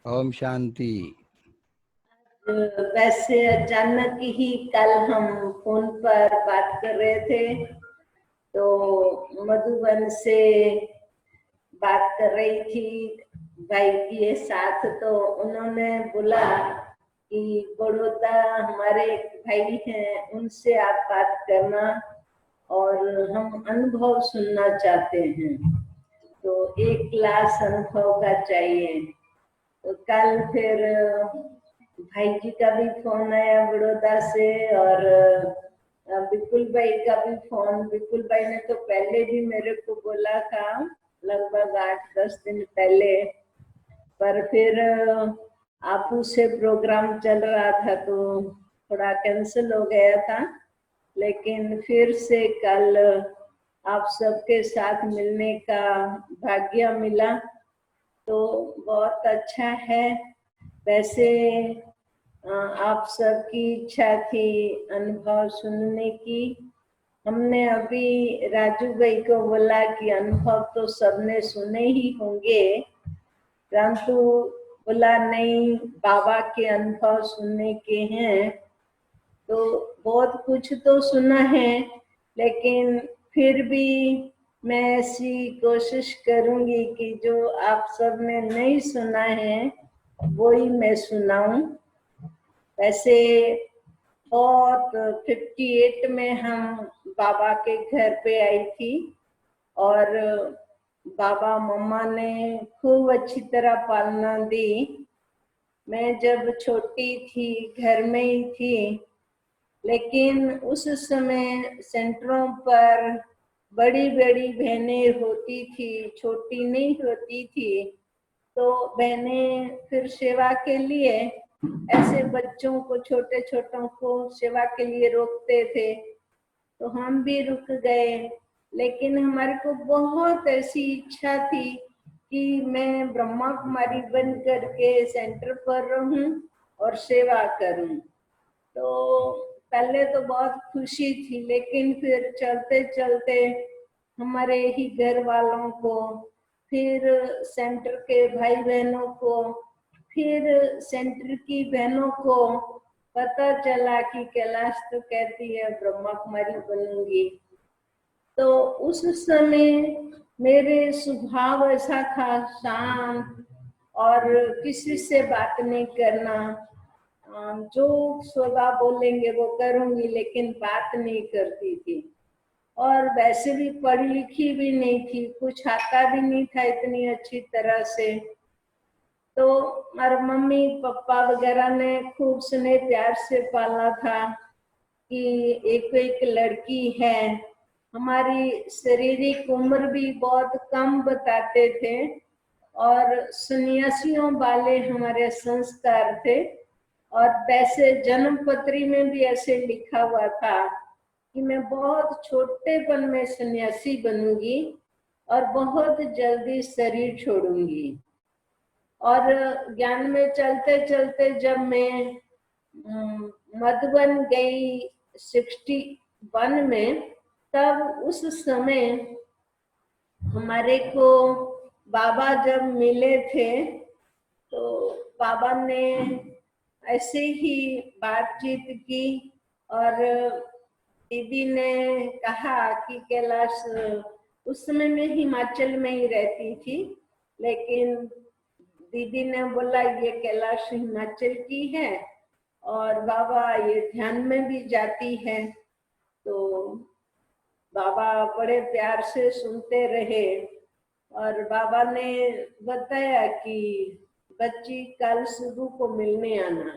ओम शांति। वैसे अचानक ही कल हम फोन पर बात कर रहे थे, तो मधुबन से बात कर रही थी भाई के साथ। तो उन्होंने बोला कि बड़ौदा हमारे एक भाई हैं, उनसे आप बात करना और हम अनुभव सुनना चाहते हैं। तो एक क्लास अनुभव का चाहिए। तो कल फिर भाई जी का भी फोन आया बड़ौदा से, और विपुल भाई का भी फोन। विपुल भाई ने तो पहले भी मेरे को बोला था, लगभग 8-10 दिन पहले, पर फिर आपू से प्रोग्राम चल रहा था तो थोड़ा कैंसिल हो गया था। लेकिन फिर से कल आप सबके साथ मिलने का भाग्य मिला, तो बहुत अच्छा है। वैसे आप सबकी इच्छा थी अनुभव सुनने की। हमने अभी राजू भाई को बोला कि अनुभव तो सबने सुने ही होंगे, परंतु बोला नहीं, बाबा के अनुभव सुनने के हैं। तो बहुत कुछ तो सुना है, लेकिन फिर भी मैं ऐसी कोशिश करूंगी कि जो आप सब ने नहीं सुना है वो ही मैं सुनाऊं। वैसे बहुत 58 में हम बाबा के घर पे आई थी, और बाबा मम्मा ने खूब अच्छी तरह पालना दी। मैं जब छोटी थी घर में ही थी, लेकिन उस समय सेंटरों पर बड़ी बड़ी बहनें होती थी, छोटी नहीं होती थी। तो बहनें फिर सेवा के लिए ऐसे बच्चों को, छोटे छोटों को सेवा के लिए रोकते थे, तो हम भी रुक गए। लेकिन हमारे को बहुत ऐसी इच्छा थी कि मैं ब्रह्मा कुमारी बन करके सेंटर पर रहूं और सेवा करूं। तो पहले तो बहुत खुशी थी, लेकिन फिर चलते चलते हमारे ही घर वालों को, फिर सेंटर के भाई बहनों को, फिर सेंटर की बहनों को पता चला कि कैलाश तो कहती है ब्रह्मा कुमारी बनूंगी। तो उस समय मेरे स्वभाव ऐसा था, शांत, और किसी से बात नहीं करना। जो स्वभाव बोलेंगे वो करूंगी, लेकिन बात नहीं करती थी। और वैसे भी पढ़ी लिखी भी नहीं थी, कुछ आता भी नहीं था इतनी अच्छी तरह से। तो हमारे मम्मी पापा वगैरह ने खूब स्नेह प्यार से पाला था कि एक एक लड़की है। हमारी शारीरिक उम्र भी बहुत कम बताते थे, और सन्यासियों वाले हमारे संस्कार थे। और वैसे जन्म पत्री में भी ऐसे लिखा हुआ था कि मैं बहुत छोटेपन में सन्यासी बनूंगी और बहुत जल्दी शरीर छोड़ूंगी। और ज्ञान में चलते चलते जब मैं मधुबन गई 61 में, तब उस समय हमारे को बाबा जब मिले थे, तो बाबा ने ऐसे ही बातचीत की, और दीदी ने कहा कि कैलाश, उस समय मैं हिमाचल में ही रहती थी, लेकिन दीदी ने बोला ये कैलाश हिमाचल की है और बाबा ये ध्यान में भी जाती है। तो बाबा बड़े प्यार से सुनते रहे, और बाबा ने बताया कि बच्ची कल सुबह को मिलने आना।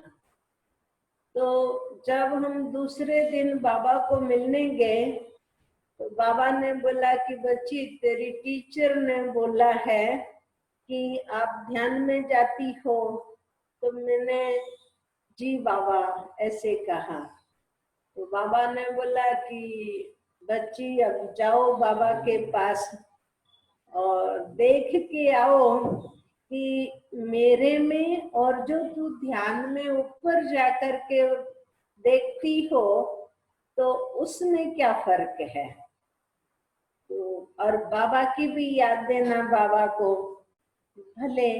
तो जब हम दूसरे दिन बाबा को मिलने गए, तो बाबा ने बोला कि बच्ची तेरी टीचर ने बोला है कि आप ध्यान में जाती हो। तो मैंने जी बाबा ऐसे कहा। तो बाबा ने बोला कि बच्ची अब जाओ बाबा के पास और देख के आओ कि मेरे में और जो तू ध्यान में ऊपर जाकर के देखती हो, तो उसमें क्या फर्क है। तो और बाबा की भी याद देना बाबा को, भले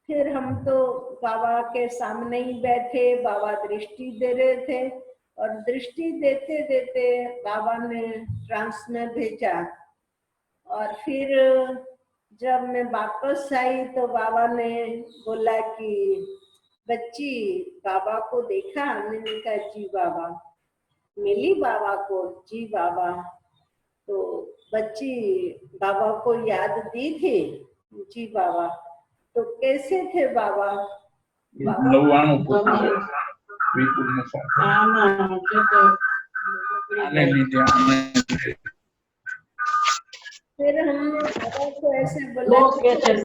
फिर हम तो बाबा के सामने ही बैठे, बाबा दृष्टि दे रहे थे और दृष्टि देते देते बाबा ने ट्रांस में भेजा। और फिर जब मैं वापस आई तो बाबा ने बोला कि बच्ची बाबा को देखा? मैंने कहा जी बाबा। मिली बाबा को? जी बाबा। तो बच्ची बाबा को याद दी थी? जी बाबा। तो कैसे थे बाबा? फिर हमने बाबा को ऐसे बोला ऊपर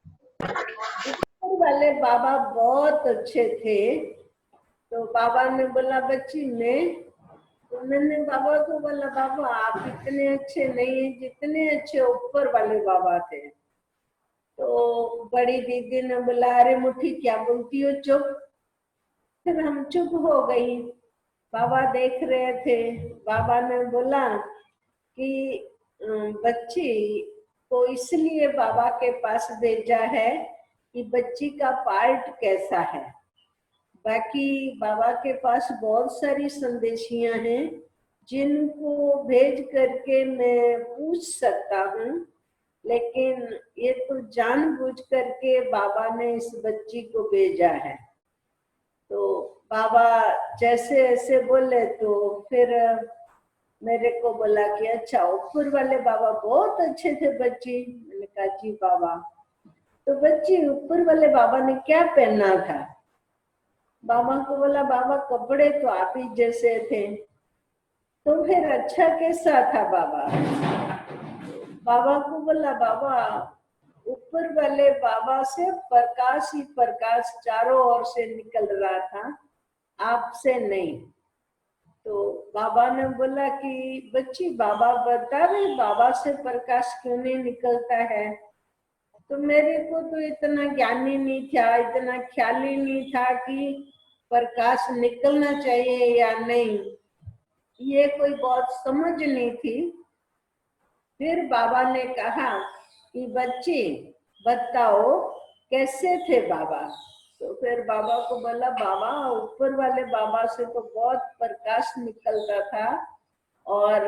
वाले बाबा बहुत अच्छे थे। तो बाबा ने बोला बच्ची मैं, तो मैंने बाबा को बोला बाबा आप इतने अच्छे नहीं हैं जितने अच्छे ऊपर वाले बाबा थे। तो बड़ी दीदी ने बोला अरे मुट्ठी क्या बोलती हो, चुप। फिर हम चुप हो गई। बाबा देख रहे थे। बाबा ने बोला कि बच्ची को इसलिए बाबा के पास भेजा है कि बच्ची का पार्ट कैसा है। बाकी बाबा के पास बहुत सारी संदेशियां हैं जिनको भेज करके मैं पूछ सकता हूँ, लेकिन ये तो जानबूझ करके बाबा ने इस बच्ची को भेजा है। तो बाबा जैसे ऐसे बोले तो फिर मेरे को बोला कि अच्छा ऊपर वाले बाबा बहुत अच्छे थे बच्ची। मैंने कहा जी बाबा। तो बच्ची ऊपर वाले बाबा ने क्या पहना था? बाबा को बोला बाबा कपड़े तो आप ही जैसे थे। तो फिर अच्छा कैसा था बाबा? बाबा को बोला बाबा ऊपर वाले बाबा से प्रकाश ही प्रकाश चारों ओर से निकल रहा था, आपसे नहीं। तो बाबा ने बोला कि बच्ची बाबा बता रहे बाबा से प्रकाश क्यों नहीं निकलता है। तो मेरे को तो इतना ज्ञान ही नहीं था, इतना ख्याल ही नहीं था कि प्रकाश निकलना चाहिए या नहीं, ये कोई बहुत समझ नहीं थी। फिर बाबा ने कहा कि बच्ची बताओ कैसे थे बाबा। तो फिर बाबा को बोला बाबा ऊपर वाले बाबा से तो बहुत प्रकाश निकलता था और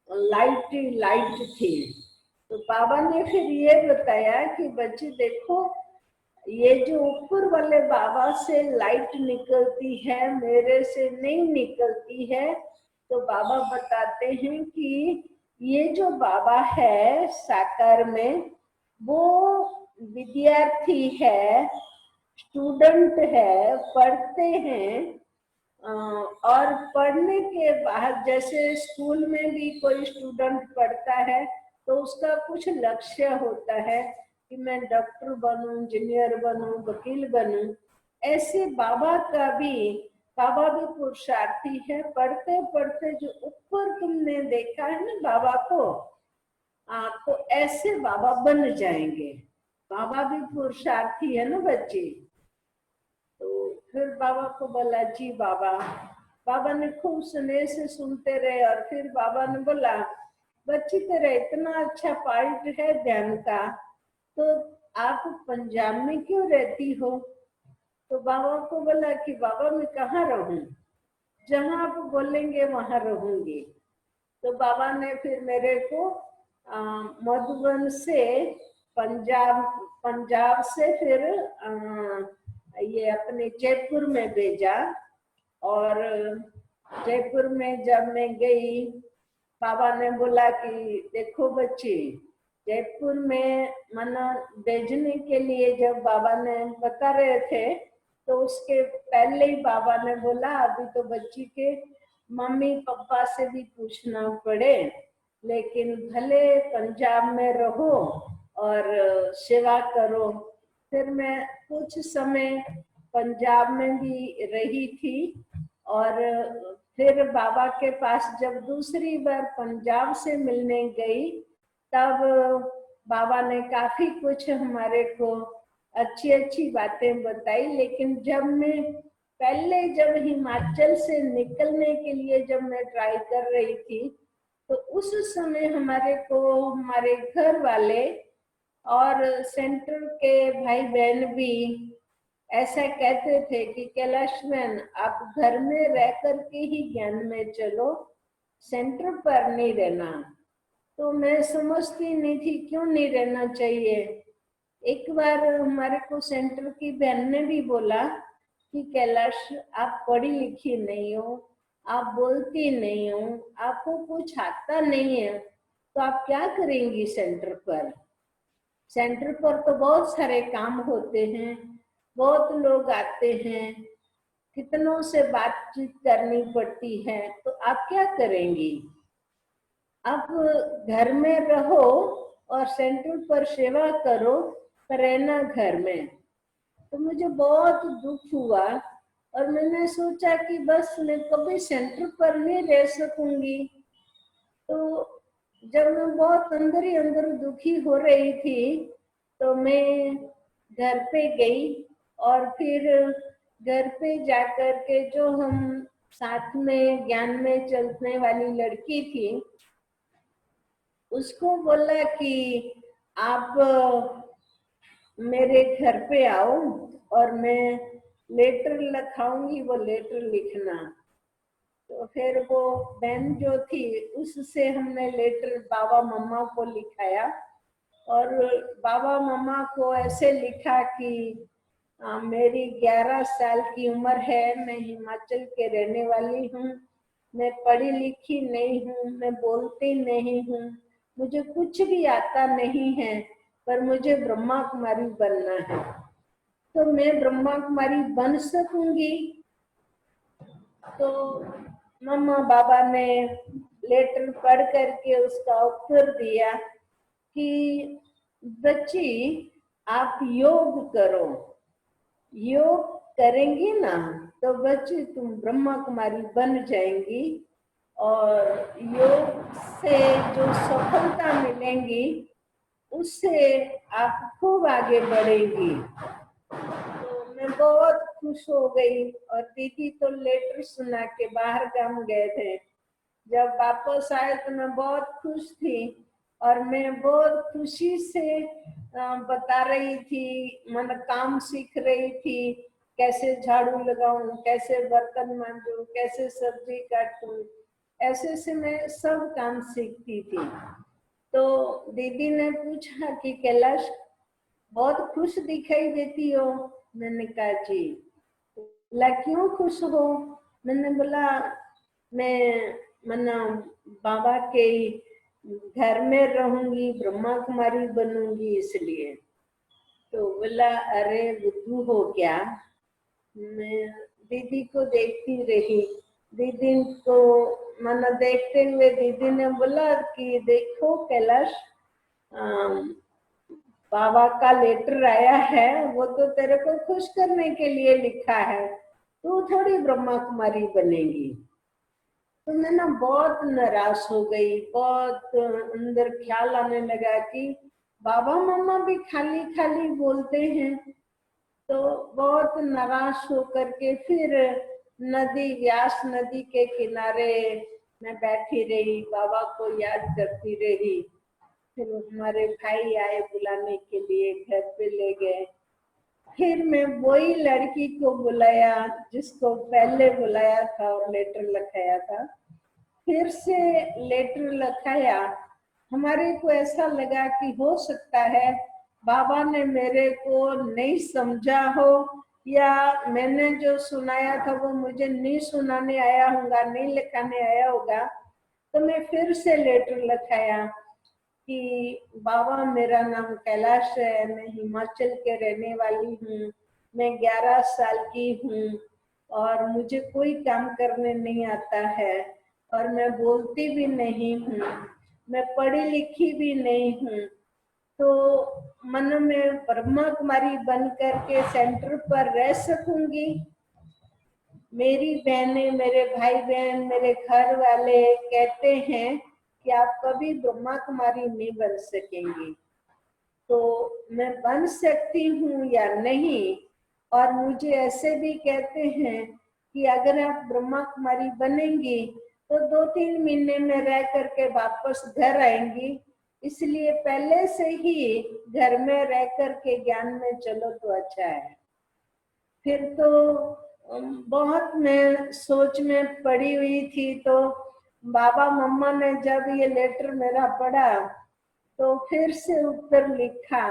लाइट ही लाइट थी। तो बाबा ने फिर ये बताया कि बच्ची देखो ये जो ऊपर वाले बाबा से लाइट निकलती है मेरे से नहीं निकलती है। तो बाबा बताते हैं कि ये जो बाबा है साकार में वो विद्यार्थी है, स्टूडेंट है, पढ़ते हैं। और पढ़ने के बाद जैसे स्कूल में भी कोई स्टूडेंट पढ़ता है तो उसका कुछ लक्ष्य होता है कि मैं डॉक्टर बनूं, इंजीनियर बनूं, वकील बनूं। ऐसे बाबा भी पुरुषार्थी है। पढ़ते पढ़ते जो ऊपर तुमने देखा है ना बाबा को, तो ऐसे बाबा बन जाएंगे। बाबा भी पुरुषार्थी है ना बच्चे। तो फिर बाबा को बोला जी बाबा। बाबा ने खूब स्नेह से सुनते रहे और फिर बाबा ने बोला बच्ची तेरा इतना अच्छा पार्ट है ध्यान का, तो आप पंजाब में क्यों रहती हो? तो बाबा को बोला कि बाबा मैं कहाँ रहूं, जहां आप बोलेंगे वहां रहूंगी। तो बाबा ने फिर मेरे को मधुबन से पंजाब से फिर ये अपने जयपुर में भेजा। और जयपुर में जब मैं गई बाबा ने बोला कि देखो बच्ची जयपुर में मना भेजने के लिए जब बाबा ने बता रहे थे तो उसके पहले ही बाबा ने बोला अभी तो बच्ची के मम्मी पापा से भी पूछना पड़े, लेकिन भले पंजाब में रहो और सेवा करो। फिर मैं कुछ समय पंजाब में भी रही थी और फिर बाबा के पास जब दूसरी बार पंजाब से मिलने गई तब बाबा ने काफी कुछ हमारे को अच्छी अच्छी बातें बताई। लेकिन जब हिमाचल से निकलने के लिए जब मैं ट्राई कर रही थी तो उस समय हमारे घर वाले और सेंटर के भाई बहन भी ऐसा कहते थे कि कैलाश बहन आप घर में रह कर के ही ज्ञान में चलो, सेंटर पर नहीं रहना। तो मैं समझती नहीं थी क्यों नहीं रहना चाहिए। एक बार हमारे को सेंटर की बहन ने भी बोला कि कैलाश आप पढ़ी लिखी नहीं हो, आप बोलती नहीं हो, आपको कुछ आता नहीं है, तो आप क्या करेंगी सेंटर पर? सेंटर पर तो बहुत सारे काम होते हैं, बहुत लोग आते हैं, कितनों से बातचीत करनी पड़ती है, तो आप क्या करेंगी? आप घर में रहो और सेंटर पर सेवा करो, पर रहना घर में। तो मुझे बहुत दुख हुआ और मैंने सोचा कि बस मैं कभी सेंटर पर नहीं रह सकूंगी। तो जब मैं बहुत अंदर ही अंदर दुखी हो रही थी, तो मैं घर पे गई और फिर घर पे जाकर के जो हम साथ में ज्ञान में चलने वाली लड़की थी, उसको बोला कि आप मेरे घर पे आओ और मैं लेटर लिखाऊंगी, वो लेटर लिखना। तो फिर वो बहन जो थी उससे हमने लेटर बाबा मम्मा को लिखाया और बाबा मम्मा को ऐसे लिखा कि मेरी 11 साल की उम्र है, मैं हिमाचल के रहने वाली हूँ, मैं पढ़ी लिखी नहीं हूँ, मैं बोलती नहीं हूँ, मुझे कुछ भी आता नहीं है, पर मुझे ब्रह्मा कुमारी बनना है। तो मैं ब्रह्मा कुमारी बन सकूंगी? तो मम्मा बाबा ने लेटर पढ़ करके उसका उत्तर दिया कि बच्ची आप योग करो, योग करेंगी ना तो बच्ची तुम ब्रह्मा कुमारी बन जाएंगी और योग से जो सफलता मिलेंगी उससे आप खूब आगे बढ़ेंगी। तो मैं बहुत खुश हो गई और दीदी तो लेटर सुना के बाहर गाँव गए थे। जब वापस आए तो मैं बहुत खुश थी और मैं बहुत खुशी से बता रही थी, मन काम सीख रही थी, कैसे झाड़ू लगाऊं, कैसे बर्तन मांजूं, कैसे सब्जी काटूं, ऐसे से मैं सब काम सीखती थी। तो दीदी ने पूछा कि कैलाश बहुत खुश दिखाई देती हो। मैंने कहा जी। बोला क्यों खुश हो? मैंने बोला मैं मना बाबा के घर में रहूंगी, ब्रह्मा कुमारी बनूंगी इसलिए। तो बोला अरे बुद्धू हो क्या? मैं दीदी को देखती रही, दीदी को मना देखते हुए दीदी ने बोला कि देखो कैलाश, बाबा का लेटर आया है, वो तो तेरे को खुश करने के लिए लिखा है, तू थोड़ी ब्रह्मा कुमारी बनेगी। तो मैं ना बहुत नाराज हो गई, बहुत अंदर ख्याल आने लगा कि बाबा मम्मा भी खाली खाली बोलते हैं। तो बहुत नाराज होकर के फिर नदी, व्यास नदी के किनारे मैं बैठी रही, बाबा को याद करती रही। फिर हमारे भाई आए बुलाने के लिए, घर पे ले गए। फिर मैं वही लड़की को बुलाया जिसको पहले बुलाया था और लेटर लिखाया था, फिर से लेटर लिखाया। हमारे को ऐसा लगा कि हो सकता है बाबा ने मेरे को नहीं समझा हो या मैंने जो सुनाया था वो मुझे नहीं सुनाने आया होगा, नहीं लिखाने आया होगा। तो मैं फिर से लेटर लिखाया कि बाबा मेरा नाम कैलाश है, मैं हिमाचल के रहने वाली हूँ, मैं 11 साल की हूँ और मुझे कोई काम करने नहीं आता है और मैं बोलती भी नहीं हूँ, मैं पढ़ी लिखी भी नहीं हूँ। तो मन में ब्रह्मा कुमारी बन करके सेंटर पर रह सकूंगी? मेरी बहनें, मेरे भाई बहन, मेरे घर वाले कहते हैं कि आप कभी ब्रह्मा कुमारी नहीं बन सकेंगी। तो मैं बन सकती हूँ या नहीं? और मुझे ऐसे भी कहते हैं कि अगर आप ब्रह्मा कुमारी बनेंगी तो 2-3 महीने में रह करके वापस घर आएंगी, इसलिए पहले से ही घर में रह कर के ज्ञान में चलो तो अच्छा है। फिर तो बहुत मैं सोच में पड़ी हुई थी, तो बाबा मम्मा ने जब ये लेटर मेरा पढ़ा तो फिर से उत्तर लिखा।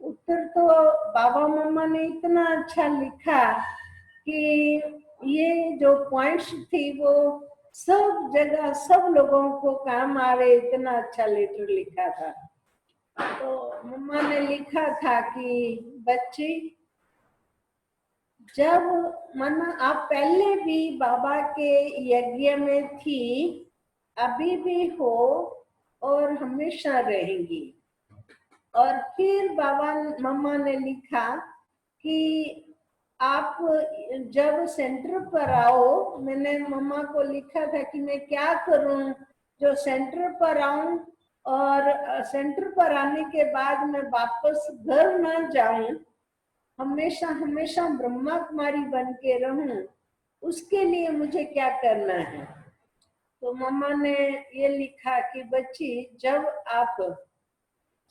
उत्तर तो बाबा मम्मा ने इतना अच्छा लिखा कि ये जो पॉइंट्स थी वो सब जगह सब लोगों को काम आवे, इतना अच्छा लेटर लिखा था। तो मम्मा ने लिखा था कि बच्ची, जब मन आप पहले भी बाबा के यज्ञ में थी, अभी भी हो और हमेशा रहेंगी। और फिर बाबा मम्मा ने लिखा कि आप जब सेंटर पर आओ, मैंने मम्मा को लिखा था कि मैं क्या करूं जो सेंटर पर आऊं और सेंटर पर आने के बाद मैं वापस घर ना जाऊं, हमेशा हमेशा ब्रह्मा कुमारी बन के रहूं, उसके लिए मुझे क्या करना है। तो मम्मा ने ये लिखा कि बच्ची, जब आप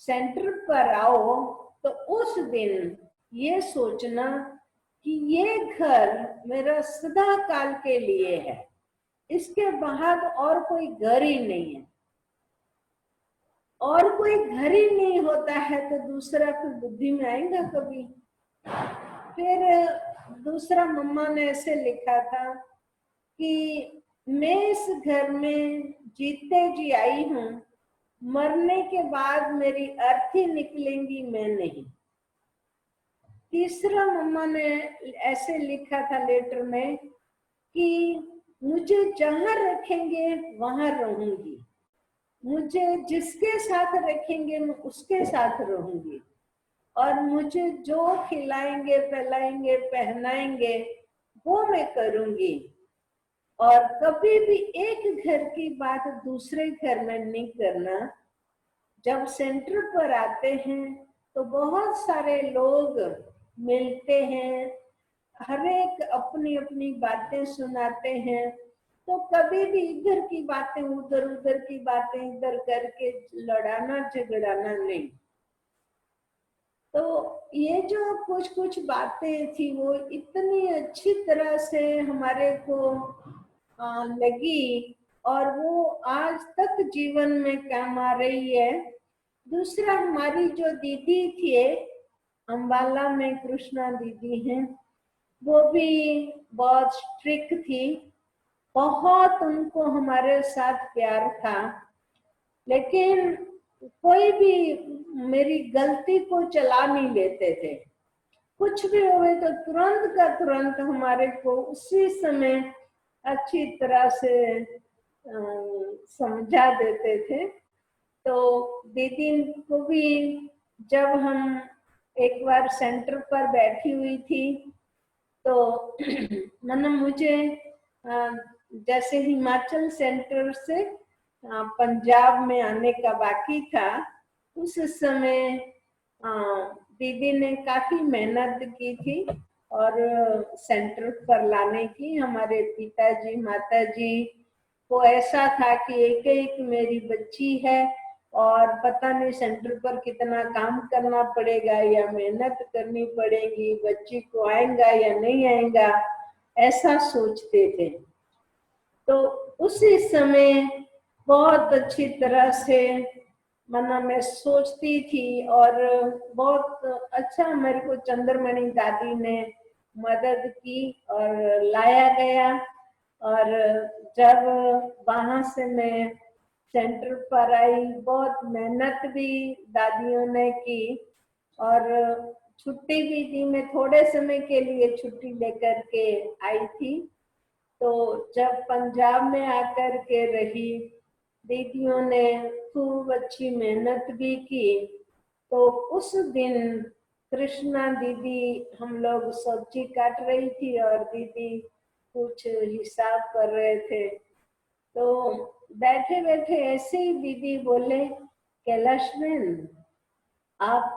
सेंटर पर आओ तो उस दिन ये सोचना कि ये घर मेरा सदा काल के लिए है, इसके बाद और कोई घर ही नहीं है। और कोई घर ही नहीं होता है तो दूसरा फिर बुद्धि में आएगा कभी। फिर दूसरा मम्मा ने ऐसे लिखा था कि मैं इस घर में जीते जी आई हूं, मरने के बाद मेरी अर्थी निकलेंगी, मैं नहीं। तीसरा मम्मा ने ऐसे लिखा था लेटर में कि मुझे जहां रखेंगे वहां रहूंगी, मुझे जिसके साथ रखेंगे मैं उसके साथ रहूंगी, और मुझे जो खिलाएंगे पिलाएंगे पहनाएंगे वो मैं करूंगी, और कभी भी एक घर की बात दूसरे घर में नहीं करना। जब सेंटर पर आते हैं तो बहुत सारे लोग मिलते हैं, हर एक अपनी अपनी बातें सुनाते हैं, तो कभी भी इधर की बातें उधर, उधर की बातें इधर करके लड़ाना झगड़ाना नहीं। तो ये जो कुछ कुछ बातें थी वो इतनी अच्छी तरह से हमारे को लगी, और वो आज तक जीवन में काम आ रही है। दूसरा, हमारी जो दीदी थी अम्बाला में, कृष्णा दीदी हैं, वो भी बहुत स्ट्रिक्ट थी, बहुत उनको हमारे साथ प्यार था, लेकिन कोई भी मेरी गलती को चला नहीं लेते थे। कुछ भी हुए तो तुरंत का तुरंत हमारे को उसी समय अच्छी तरह से समझा देते थे। तो दीदी को भी जब हम एक बार सेंटर पर बैठी हुई थी तो मैंने मुझे जैसे हिमाचल सेंटर से पंजाब में आने का बाकी था, उस समय दीदी ने काफी मेहनत की थी और सेंटर पर लाने की। हमारे पिताजी माताजी को ऐसा था कि एक एक मेरी बच्ची है और पता नहीं सेंटर पर कितना काम करना पड़ेगा या मेहनत करनी पड़ेगी, बच्ची को आएगा या नहीं आएगा, ऐसा सोचते थे। तो उसी समय बहुत अच्छी तरह से मना मैं सोचती थी, और बहुत अच्छा मेरे को चंद्रमणि दादी ने मदद की और लाया गया। और जब वहां से मैं सेंटर पर आई, बहुत मेहनत भी दादियों ने की और छुट्टी भी दी। मैं थोड़े समय के लिए छुट्टी लेकर के आई थी। तो जब पंजाब में आकर के रही, दीदियों ने खूब अच्छी मेहनत भी की। तो उस दिन कृष्णा दीदी, हम लोग सब्जी काट रही थी और दीदी कुछ हिसाब कर रहे थे, तो बैठे बैठे ऐसे ही दीदी बोले, कैलाश बहन, आप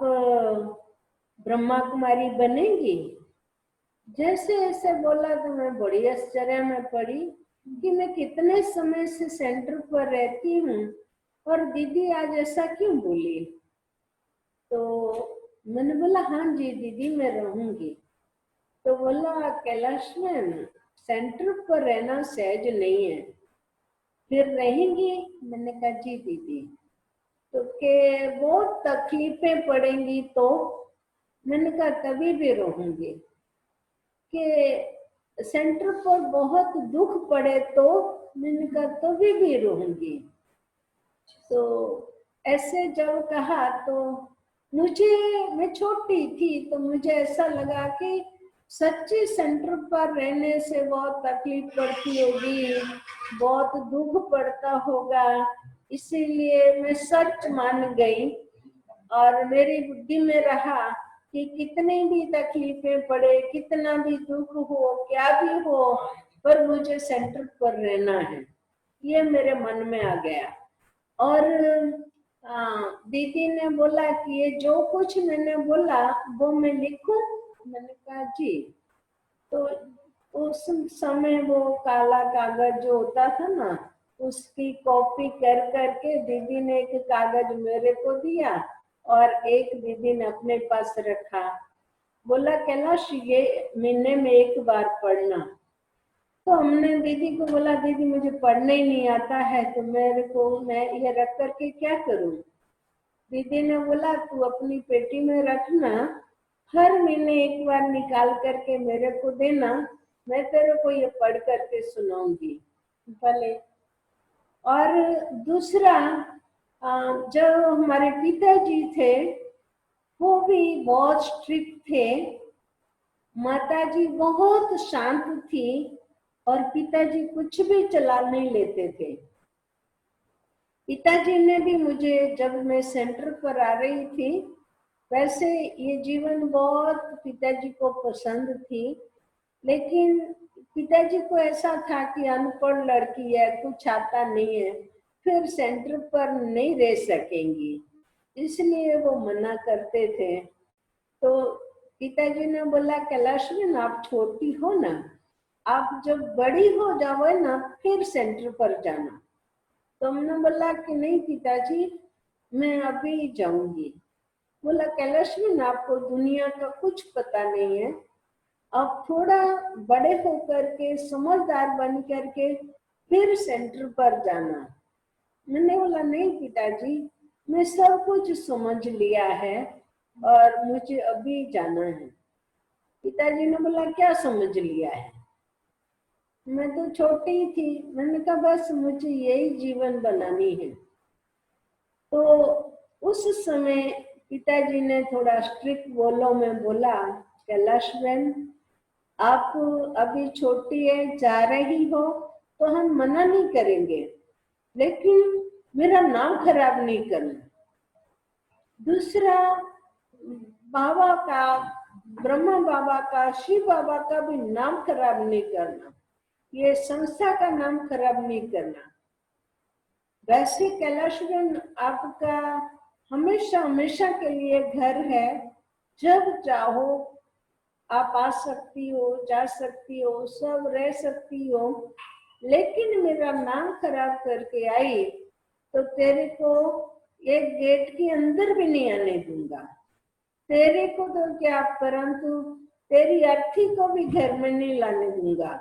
ब्रह्मा कुमारी बनेंगी? जैसे ऐसे बोला तो मैं बड़ी आश्चर्य में पड़ी कि मैं कितने समय से सेंटर पर रहती हूँ और दीदी आज ऐसा क्यों बोली? तो मैंने बोला हाँ जी दीदी मैं रहूंगी। तो बोला कैलाश मैम सेंटर पर रहना सहज नहीं है, फिर रहेंगी? मैंने कहा जी दीदी। तो के बहुत तकलीफें पड़ेंगी तो? मैंने कहा तभी भी रहूंगी। कि सेंटर पर बहुत दुख पड़े तो? मैंने कहा तभी भी रहूंगी। तो ऐसे जब कहा तो मुझे, मैं छोटी थी तो मुझे ऐसा लगा कि सच्ची सेंटर पर रहने से बहुत तकलीफ पड़ती होगी, बहुत दुख पड़ता होगा, इसीलिए मैं सच मान गई। और मेरी बुद्धि में रहा कि कितनी भी तकलीफें पड़े, कितना भी दुख हो, क्या भी हो, पर मुझे सेंटर पर रहना है, ये मेरे मन में आ गया। और दीदी ने बोला कि ये जो कुछ मैंने बोला वो मैं लिखूं? मैंने कहा जी। तो उस समय वो काला कागज जो होता था ना, उसकी कॉपी कर करके दीदी ने एक कागज मेरे को दिया और एक दीदी ने अपने पास रखा। बोला कैलाश ये महीने में एक बार पढ़ना। तो हमने दीदी को बोला दीदी मुझे पढ़ने ही नहीं आता है, तो मेरे को मैं ये रख करके क्या करूं? दीदी ने बोला तू अपनी पेटी में रखना, हर महीने एक बार निकाल करके मेरे को देना, मैं तेरे को ये पढ़ करके सुनाऊंगी। भले। और दूसरा, जो हमारे पिताजी थे वो भी बहुत स्ट्रिक्ट थे, माताजी बहुत शांत थी और पिताजी कुछ भी चला नहीं लेते थे। पिताजी ने भी मुझे, जब मैं सेंटर पर आ रही थी, वैसे ये जीवन बहुत पिताजी को पसंद थी, लेकिन पिताजी को ऐसा था कि अनपढ़ लड़की है, कुछ आता नहीं है, फिर सेंटर पर नहीं रह सकेंगी, इसलिए वो मना करते थे। तो पिताजी ने बोला कैलाश में आप छोटी हो ना, आप जब बड़ी हो जाओ ना फिर सेंटर पर जाना। तो हमने बोला कि नहीं पिताजी मैं अभी जाऊंगी। बोला कैलाश में आपको दुनिया का कुछ पता नहीं है, अब थोड़ा बड़े होकर के समझदार बन करके फिर सेंटर पर जाना। मैंने बोला नहीं पिताजी मैं सब कुछ समझ लिया है और मुझे अभी जाना है। पिताजी ने बोला क्या समझ लिया है? मैं तो छोटी थी, मैंने कहा बस मुझे यही जीवन बनानी है। तो उस समय पिताजी ने थोड़ा स्ट्रिक्ट बोलो में बोला कैलाश बहन आप अभी छोटी है, जा रही हो तो हम मना नहीं करेंगे, लेकिन मेरा नाम खराब नहीं करना। दूसरा, बाबा का, ब्रह्मा बाबा का, शिव बाबा का भी नाम खराब नहीं करना, ये संस्था का नाम खराब नहीं करना। वैसे कैलाश बहन आपका हमेशा हमेशा के लिए घर है, जब चाहो आप आ सकती हो, जा सकती हो, सब रह सकती हो, लेकिन मेरा नाम खराब करके आई तो तेरे को एक गेट के अंदर भी नहीं आने दूंगा। तेरे को तो क्या, परंतु तेरी अर्थी को भी घर में नहीं लाने दूंगा।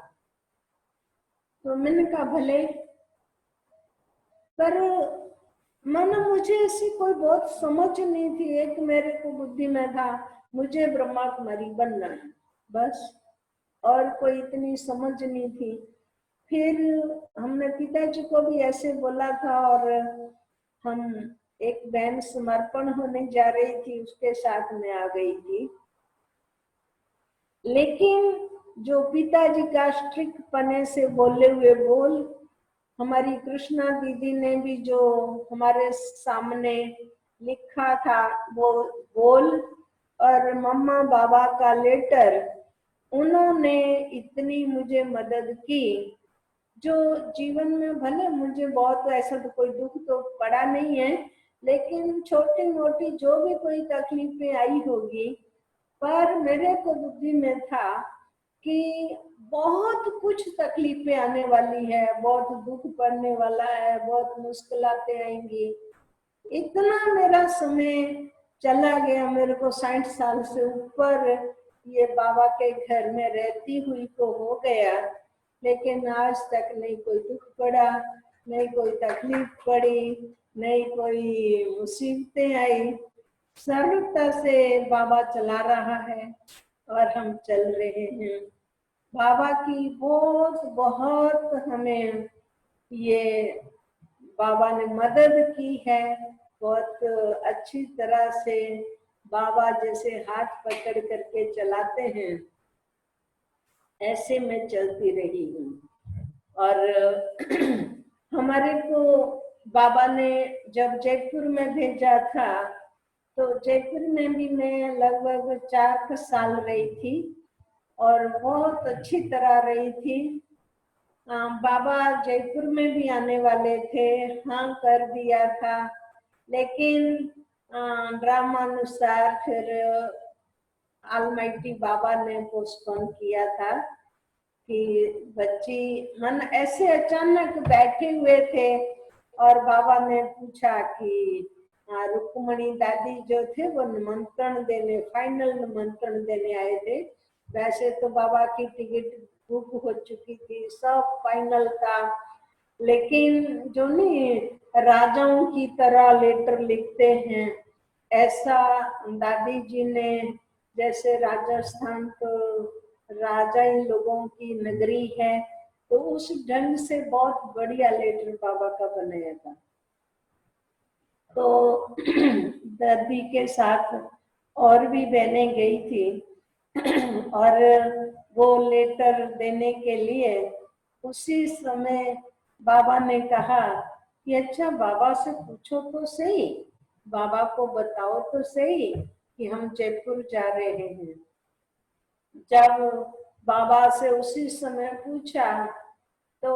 तो मैंने कहा भले, पर मानो मुझे ऐसी कोई बहुत समझ नहीं थी। एक मेरे को बुद्धि में था मुझे ब्रह्मा कुमारी बनना है बस, और कोई इतनी समझ नहीं थी। फिर हमने पिताजी को भी ऐसे बोला था और हम एक बहन समर्पण होने जा रही थी उसके साथ में आ गई थी। लेकिन जो पिताजी का स्ट्रिक्ट पने से बोले हुए बोल, हमारी कृष्णा दीदी ने भी जो हमारे सामने लिखा था वो बोल, और मम्मा बाबा का लेटर, उन्होंने इतनी मुझे मदद की जो जीवन में भले मुझे बहुत ऐसा तो कोई दुख तो पड़ा नहीं है, लेकिन छोटी मोटी जो भी कोई तकलीफें आई होगी, पर मेरे को बुद्धि में था कि बहुत कुछ तकलीफें आने वाली है, बहुत दुख पड़ने वाला है, बहुत मुश्किलातें आएंगी। इतना मेरा समय चला गया, मेरे को 60 साल से ऊपर ये बाबा के घर में रहती हुई को हो गया, लेकिन आज तक नहीं कोई दुख पड़ा, नहीं कोई तकलीफ पड़ी, नहीं कोई मुसीबतें आई। सरलता से बाबा चला रहा है और हम चल रहे हैं। बाबा की बहुत बहुत हमें ये बाबा ने मदद की है, बहुत अच्छी तरह से बाबा जैसे हाथ पकड़ करके चलाते हैं ऐसे मैं चलती रही हूँ। और हमारे को बाबा ने जब जयपुर में भेजा था, तो जयपुर में भी मैं लगभग 4 साल रही थी और बहुत अच्छी तरह रही थी। बाबा जयपुर में भी आने वाले थे, हाँ कर दिया था, लेकिन ड्रामानुसार फिर ऑलमाइटी बाबा ने पोस्टपोन किया था कि बच्ची मन ऐसे अचानक बैठे हुए थे और बाबा ने पूछा कि रुक्मणी दादी जो थे वो निमंत्रण देने, फाइनल निमंत्रण देने आए थे। वैसे तो बाबा की टिकट बुक हो चुकी थी, सब फाइनल था, लेकिन जो नहीं राजाओं की तरह लेटर लिखते हैं, ऐसा दादी जी ने, जैसे राजस्थान तो राजा इन लोगों की नगरी है, तो उस ढंग से बहुत बढ़िया लेटर बाबा का बनाया था। तो दादी के साथ और भी बहनें गई थी और वो लेटर देने के लिए उसी समय बाबा ने कहा कि अच्छा बाबा से पूछो तो सही, बाबा को बताओ तो सही कि हम जयपुर जा रहे हैं। जब बाबा से उसी समय पूछा तो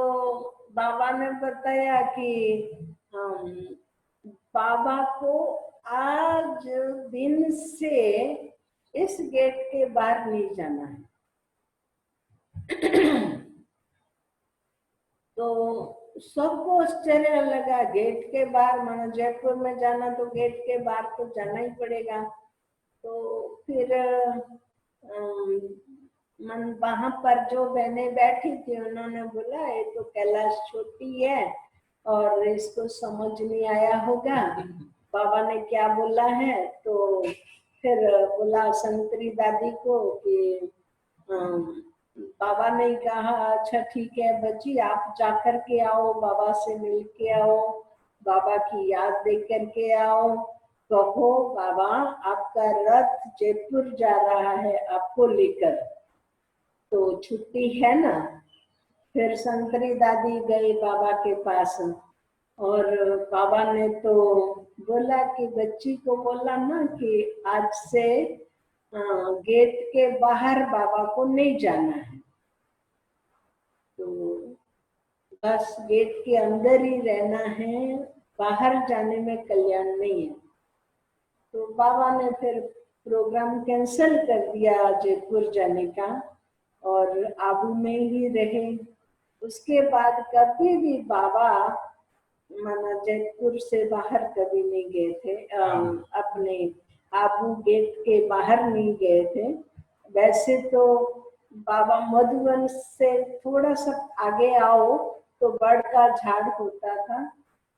बाबा ने बताया कि बाबा को आज दिन से इस गेट के बाहर नहीं जाना है। तो सबको आश्चर्य लगा, गेट के बाहर, मानो जयपुर में जाना तो गेट के बाहर तो जाना ही पड़ेगा। तो फिर मन वहां पर जो बहनें बैठी थी उन्होंने बोला ये तो कैलाश छोटी है और इसको समझ नहीं आया होगा बाबा ने क्या बोला है। तो फिर बोला संतरी दादी को कि बाबा ने कहा अच्छा ठीक है बच्ची, आप जाकर के आओ, बाबा से मिल के आओ, बाबा की याद दे करके आओ, कहो बाबा आपका रथ जयपुर जा रहा है आपको लेकर, तो छुट्टी है ना। फिर संतरी दादी गई बाबा के पास और बाबा ने तो बोला कि बच्ची को बोला ना कि आज से गेट के बाहर बाबा को नहीं जाना है, तो बस गेट के अंदर ही रहना है, बाहर जाने में कल्याण नहीं है। तो बाबा ने फिर प्रोग्राम कैंसिल कर दिया जयपुर जाने का और आबू में ही रहे। उसके बाद कभी भी बाबा माना जयपुर से बाहर कभी नहीं गए थे, अपने आबू गेट के बाहर नहीं गए थे। वैसे तो बाबा मधुबन से थोड़ा सा आगे आओ तो बड़ का झाड़ होता था,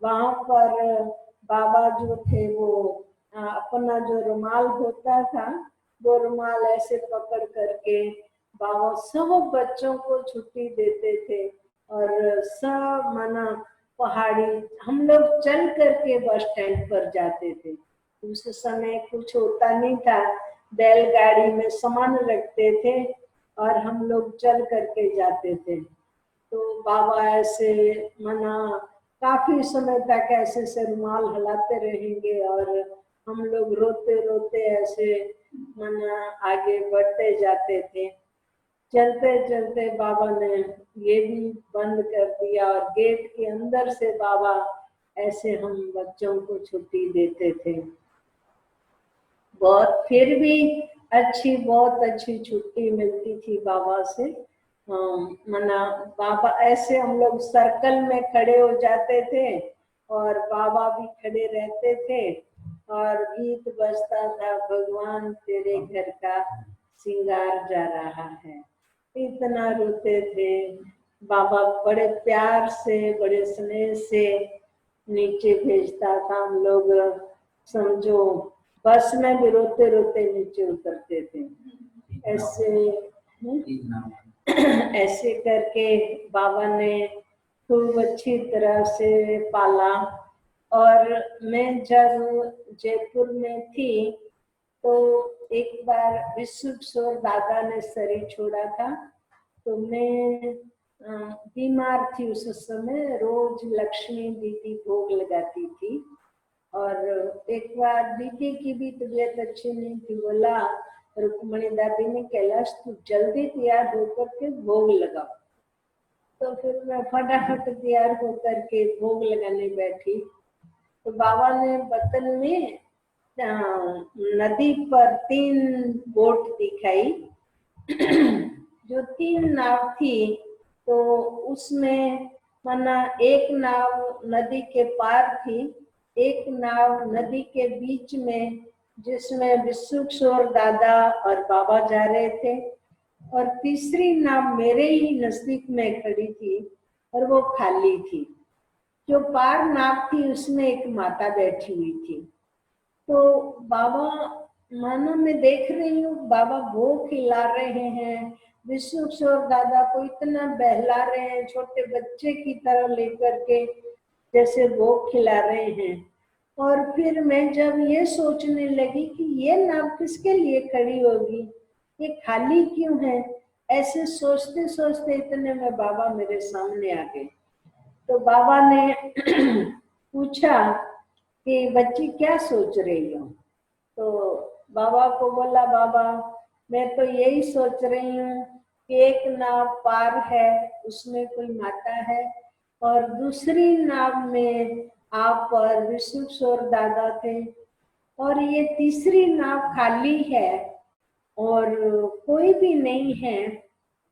वहां पर बाबा जो थे वो अपना जो रुमाल होता था वो रुमाल ऐसे पकड़ करके बाबा सब बच्चों को छुट्टी देते थे और सब मना पहाड़ी हम लोग चल करके बस स्टैंड पर जाते थे। उस समय कुछ होता नहीं था, बैलगाड़ी में सामान रखते थे और हम लोग चल करके जाते थे। तो बाबा ऐसे मना काफी समय तक ऐसे से रुमाल हिलाते रहेंगे और हम लोग रोते रोते ऐसे मना आगे बढ़ते जाते थे। चलते चलते बाबा ने ये भी बंद कर दिया और गेट के अंदर से बाबा ऐसे हम बच्चों को छुट्टी देते थे। बहुत फिर भी अच्छी, बहुत अच्छी छुट्टी मिलती थी बाबा से। मना बाबा ऐसे हम लोग सर्कल में खड़े हो जाते थे और बाबा भी खड़े रहते थे और गीत बजता था, भगवान तेरे घर का श्रृंगार जा रहा है। इतना रोते थे। बाबा बड़े प्यार से, बड़े स्नेह से नीचे भेजता था। हम लोग समझो बस में भी रोते रोते नीचे उतरते थे। ऐसे ऐसे करके बाबा ने खूब अच्छी तरह से पाला। और मैं जब जयपुर में थी तो एक बार विश्व किशोर दादा ने शरीर छोड़ा था, तो मैं बीमार थी उस समय। रोज लक्ष्मी दीदी भोग लगाती थी और एक बार दीदी की भी तबीयत अच्छी नहीं थी। बोला रुक्मणी दादी ने, कैलाश तू जल्दी तैयार होकर के भोग लगाओ। तो फिर मैं फटाफट तैयार होकर के भोग लगाने बैठी। तो बाबा ने बतन में नदी पर 3 बोट दिखाई। जो 3 नाव थी, तो उसमें माना एक नाव नदी के पार थी, एक नाव नदी के बीच में, जिसमें विश्व किशोर दादा और बाबा जा रहे थे, और तीसरी नाव मेरे ही नजदीक में खड़ी थी और वो खाली थी। जो पार नाव थी उसमें एक माता बैठी हुई थी। तो बाबा, मानो मैं देख रही हूँ बाबा भोग खिला रहे हैं, विश्व किशोर दादा को इतना बहला रहे हैं, छोटे बच्चे की तरह लेकर के जैसे भोग खिला रहे हैं। और फिर मैं जब ये सोचने लगी कि ये नाव किसके लिए खड़ी होगी, ये खाली क्यों है, ऐसे सोचते सोचते इतने में बाबा मेरे सामने आ गए। तो बाबा ने पूछा कि बच्ची क्या सोच रही हो। तो बाबा को बोला, बाबा मैं तो यही सोच रही हूँ कि एक नाव पार है, उसमें कोई माता है, और दूसरी नाव में आप और विश्व किशोर दादा थे, और ये तीसरी नाव खाली है और कोई भी नहीं है,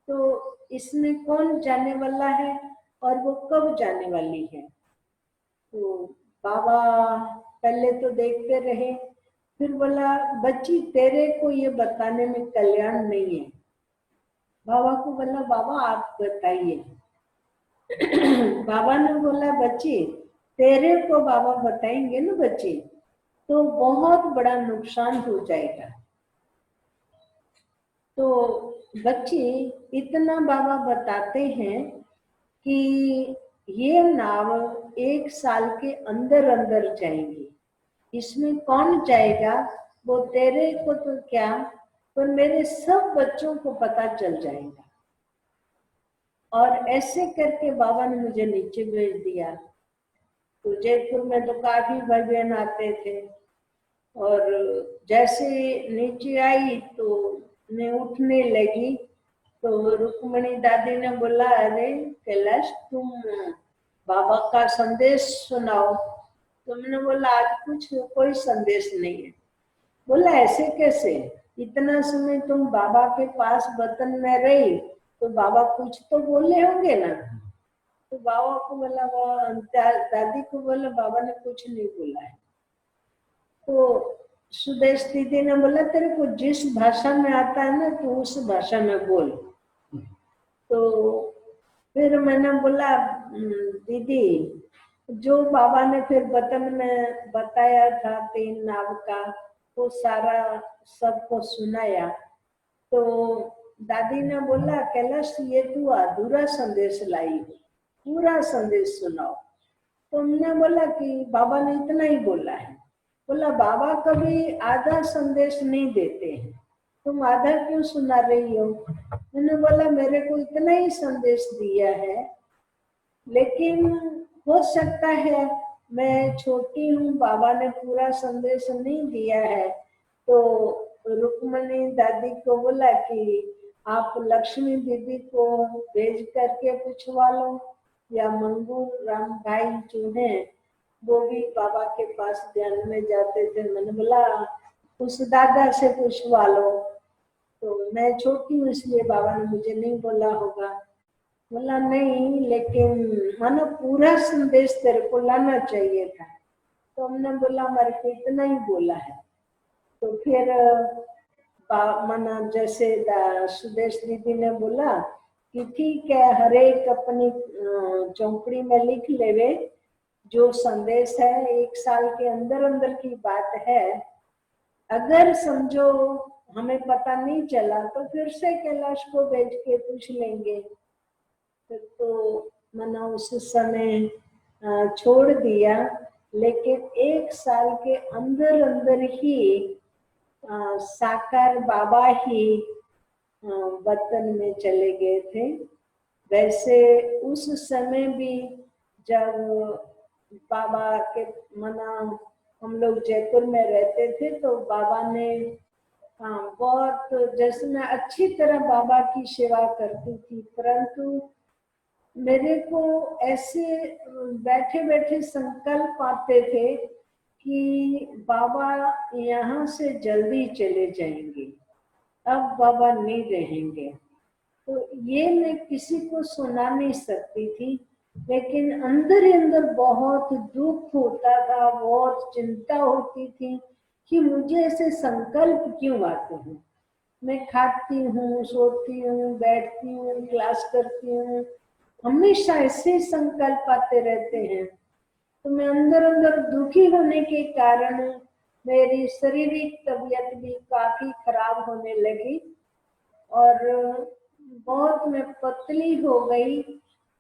तो इसमें कौन जाने वाला है और वो कब जाने वाली है। तो बाबा पहले तो देखते रहे, फिर बोला बच्ची तेरे को ये बताने में कल्याण नहीं है। बाबा को बोला बाबा आप बताइए। बाबा ने बोला बच्ची तेरे को बाबा बताएंगे ना बच्ची, तो बहुत बड़ा नुकसान हो जाएगा। तो बच्ची इतना बाबा बताते हैं कि ये नाव 1 साल के अंदर अंदर जाएंगी। इसमें कौन जाएगा वो तेरे को तो क्या, पर मेरे सब बच्चों को पता चल जाएगा। और ऐसे करके बाबा ने मुझे नीचे भेज दिया। तो जयपुर में तो काफी भाई बहन आते थे, और जैसे नीचे आई तो मैं उठने लगी, तो रुक्मणी दादी ने बोला अरे कैलाश तुम बाबा का संदेश सुनाओ। तो मैंने बोला आज कुछ कोई संदेश नहीं है। बोला ऐसे कैसे, इतना समय तुम बाबा के पास वतन में रही तो बाबा कुछ तो बोले होंगे ना। तो बाबा को बोला, दादी को बोला बाबा ने कुछ नहीं बोला है। तो सुदेश दीदी ने बोला तेरे को जिस भाषा में आता है ना तो उस भाषा में बोल। तो फिर मैंने बोला दीदी जो बाबा ने फिर वतन में बताया था 3 नाव का, वो सारा सबको सुनाया। तो दादी ने बोला कैलाश ये तू अधूरा संदेश लाई, पूरा संदेश सुनाओ। तो हमने बोला कि बाबा ने इतना ही बोला है। बोला बाबा कभी आधा संदेश नहीं देते हैं, तुम आधा क्यों सुना रही हो। मैंने बोला मेरे को इतना ही संदेश दिया है, लेकिन हो सकता है मैं छोटी हूँ, बाबा ने पूरा संदेश नहीं दिया है। तो रुक्मणी दादी को बोला कि आप लक्ष्मी दीदी को भेज करके पूछवा लो, या मंगू राम भाई जो है वो भी बाबा के पास ध्यान में जाते थे। मैंने बोला उस दादा से पूछवा लो। तो मैं छोटी हूँ इसलिए बाबा ने मुझे नहीं बोला होगा। बोला नहीं, लेकिन मानो पूरा संदेश तेरे को लाना चाहिए था। तो हमने बोला हमारे को इतना ही बोला है। तो फिर माना जैसे सुदेश दीदी ने बोला कि ठीक है, हर एक अपनी चौपड़ी में लिख लेवे जो संदेश है, 1 साल के अंदर अंदर की बात है। अगर समझो हमें पता नहीं चला तो फिर से कैलाश को भेज के पूछ लेंगे। तो मैंने उस समय छोड़ दिया, लेकिन 1 साल के अंदर अंदर ही साकार बाबा ही वतन में चले गए थे। वैसे उस समय भी जब बाबा के मना हम लोग जयपुर में रहते थे तो बाबा ने बहुत, जैसे मैं अच्छी तरह बाबा की सेवा करती थी, परंतु मेरे को ऐसे बैठे बैठे संकल्प आते थे कि बाबा यहाँ से जल्दी चले जाएंगे, अब बाबा नहीं रहेंगे। तो ये मैं किसी को सुना नहीं सकती थी, लेकिन अंदर ही अंदर बहुत दुख होता था, बहुत चिंता होती थी कि मुझे ऐसे संकल्प क्यों आते हैं। मैं खाती हूँ, सोती हूँ, बैठती हूँ, क्लास करती हूँ, हमेशा ऐसे संकल्प आते रहते हैं। तो मैं अंदर अंदर दुखी होने के कारण मेरी शारीरिक तबीयत भी काफी खराब होने लगी और बहुत मैं पतली हो गई।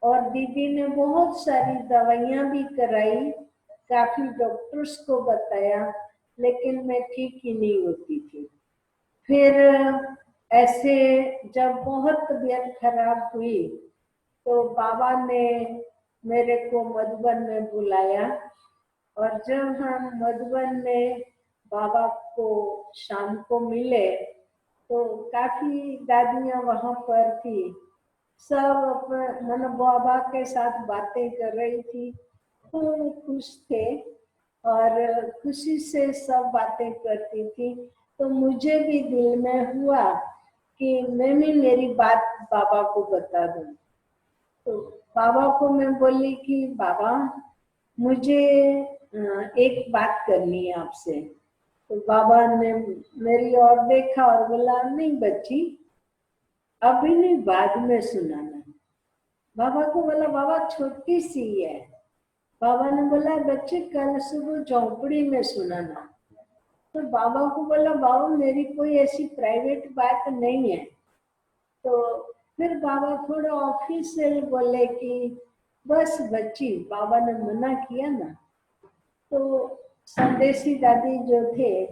और दीदी ने बहुत सारी दवाइयां भी कराई, काफी डॉक्टर्स को बताया, लेकिन मैं ठीक ही नहीं होती थी। फिर ऐसे जब बहुत तबीयत खराब हुई तो बाबा ने मेरे को मधुबन में बुलाया। और जब हम मधुबन में बाबा को शाम को मिले तो काफी दादियां वहां पर थी, सब मन बाबा के साथ बातें कर रही थी, खूब खुश थे और खुशी से सब बातें करती थी। तो मुझे भी दिल में हुआ कि मैं भी मेरी बात बाबा को बता दूं। तो बाबा को मैं बोली कि बाबा मुझे एक बात करनी है आपसे। तो बाबा ने मेरी ओर देखा और बोला नहीं बच्ची, अभी नहीं, बाद में सुनाना। बाबा को बोला बाबा छोटी सी है। बाबा ने बोला बच्चे कल सुबह झोंपड़ी में सुनाना। तो बाबा को बोला बाबा मेरी कोई ऐसी प्राइवेट बात नहीं है। तो फिर बाबा थोड़ा ऑफिशियल बोले कि बस बच्ची, बाबा ने मना किया ना। तो संदेशी दादी जो थे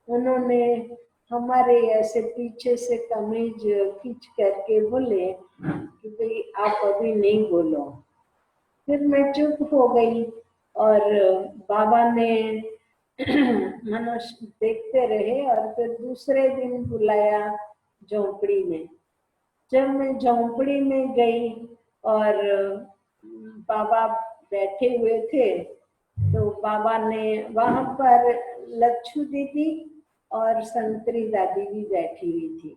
उन्होंने हमारे ऐसे पीछे से कमीज खींच करके बोले कि भाई आप अभी नहीं बोलो। फिर मैं चुप हो गई और बाबा ने मनुष्य देखते रहे और फिर दूसरे दिन बुलाया झोंपड़ी में। जब मैं झोंपड़ी में गई और बाबा बैठे हुए थे तो बाबा ने वहां पर लच्छू दीदी और संतरी दादी भी बैठी हुई थी।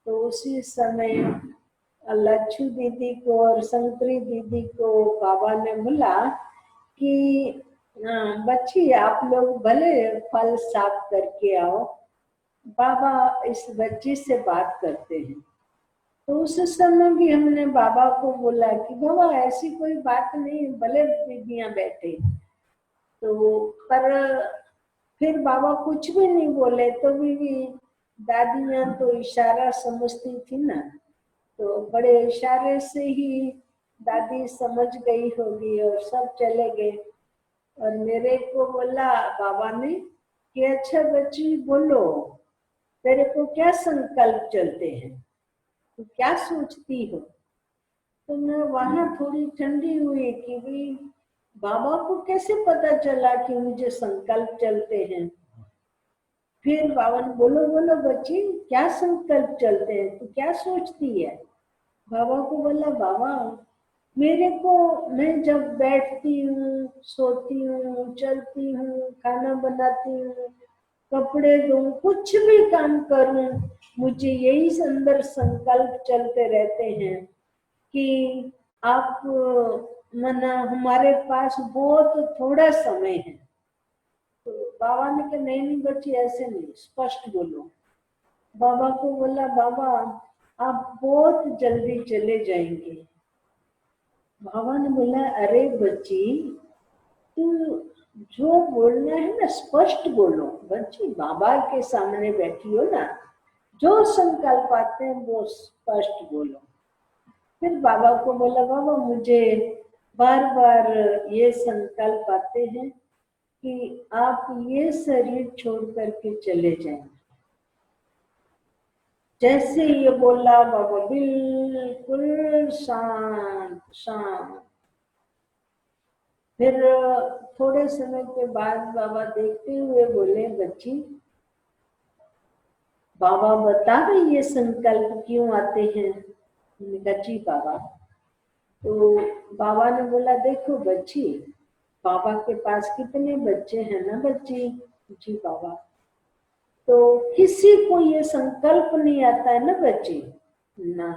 तो उसी समय लच्छू दीदी को और संतरी दीदी को बाबा ने बोला कि बच्ची आप लोग भले फल साफ करके आओ, बाबा इस बच्ची से बात करते हैं। तो उस समय भी हमने बाबा को बोला कि बाबा ऐसी कोई बात नहीं, भले दीदियां बैठे। तो पर फिर बाबा कुछ भी नहीं बोले तो भी दादियां तो इशारा समझती थी ना, तो बड़े इशारे से ही दादी समझ गई होगी और सब चले गए। और मेरे को बोला बाबा ने कि अच्छा बच्ची बोलो, तेरे को क्या संकल्प चलते हैं, तू क्या सोचती हो। तो मैं वहां थोड़ी ठंडी हुई कि भाई बाबा को कैसे पता चला कि मुझे संकल्प चलते हैं। फिर बाबा ने बोलो बोलो बच्ची क्या संकल्प चलते हैं, तू क्या सोचती है। बाबा को बोला बाबा मेरे को, मैं जब बैठती हूँ, सोती हूँ, चलती हूँ, खाना बनाती हूँ, कपड़े धोऊं, कुछ भी काम करूं, मुझे यही अंदर संकल्प चलते रहते हैं कि आप मना हमारे पास बहुत थोड़ा समय है। तो बाबा ने कहा नहीं नहीं बच्ची ऐसे नहीं, स्पष्ट बोलो। बाबा को बोला बाबा आप बहुत जल्दी चले जाएंगे। बाबा ने बोला अरे बच्ची तू जो बोलना है ना स्पष्ट बोलो। बच्ची बाबा के सामने बैठी हो ना, जो संकल्प आते हैं वो स्पष्ट बोलो। फिर बाबा को बोला बाबा मुझे बार बार ये संकल्प आते हैं कि आप ये शरीर छोड़ करके चले जाएंगे। जैसे ये बोला बाबा बिल्कुल शांत शांत। फिर थोड़े समय के बाद बाबा देखते हुए बोले बच्ची बाबा बता रहे ये संकल्प क्यों आते हैं। मैंने कहा जी बाबा। तो बाबा ने बोला देखो बच्ची बाबा के पास कितने बच्चे हैं ना बच्ची। जी बाबा। तो किसी को ये संकल्प नहीं आता है ना बच्ची ना,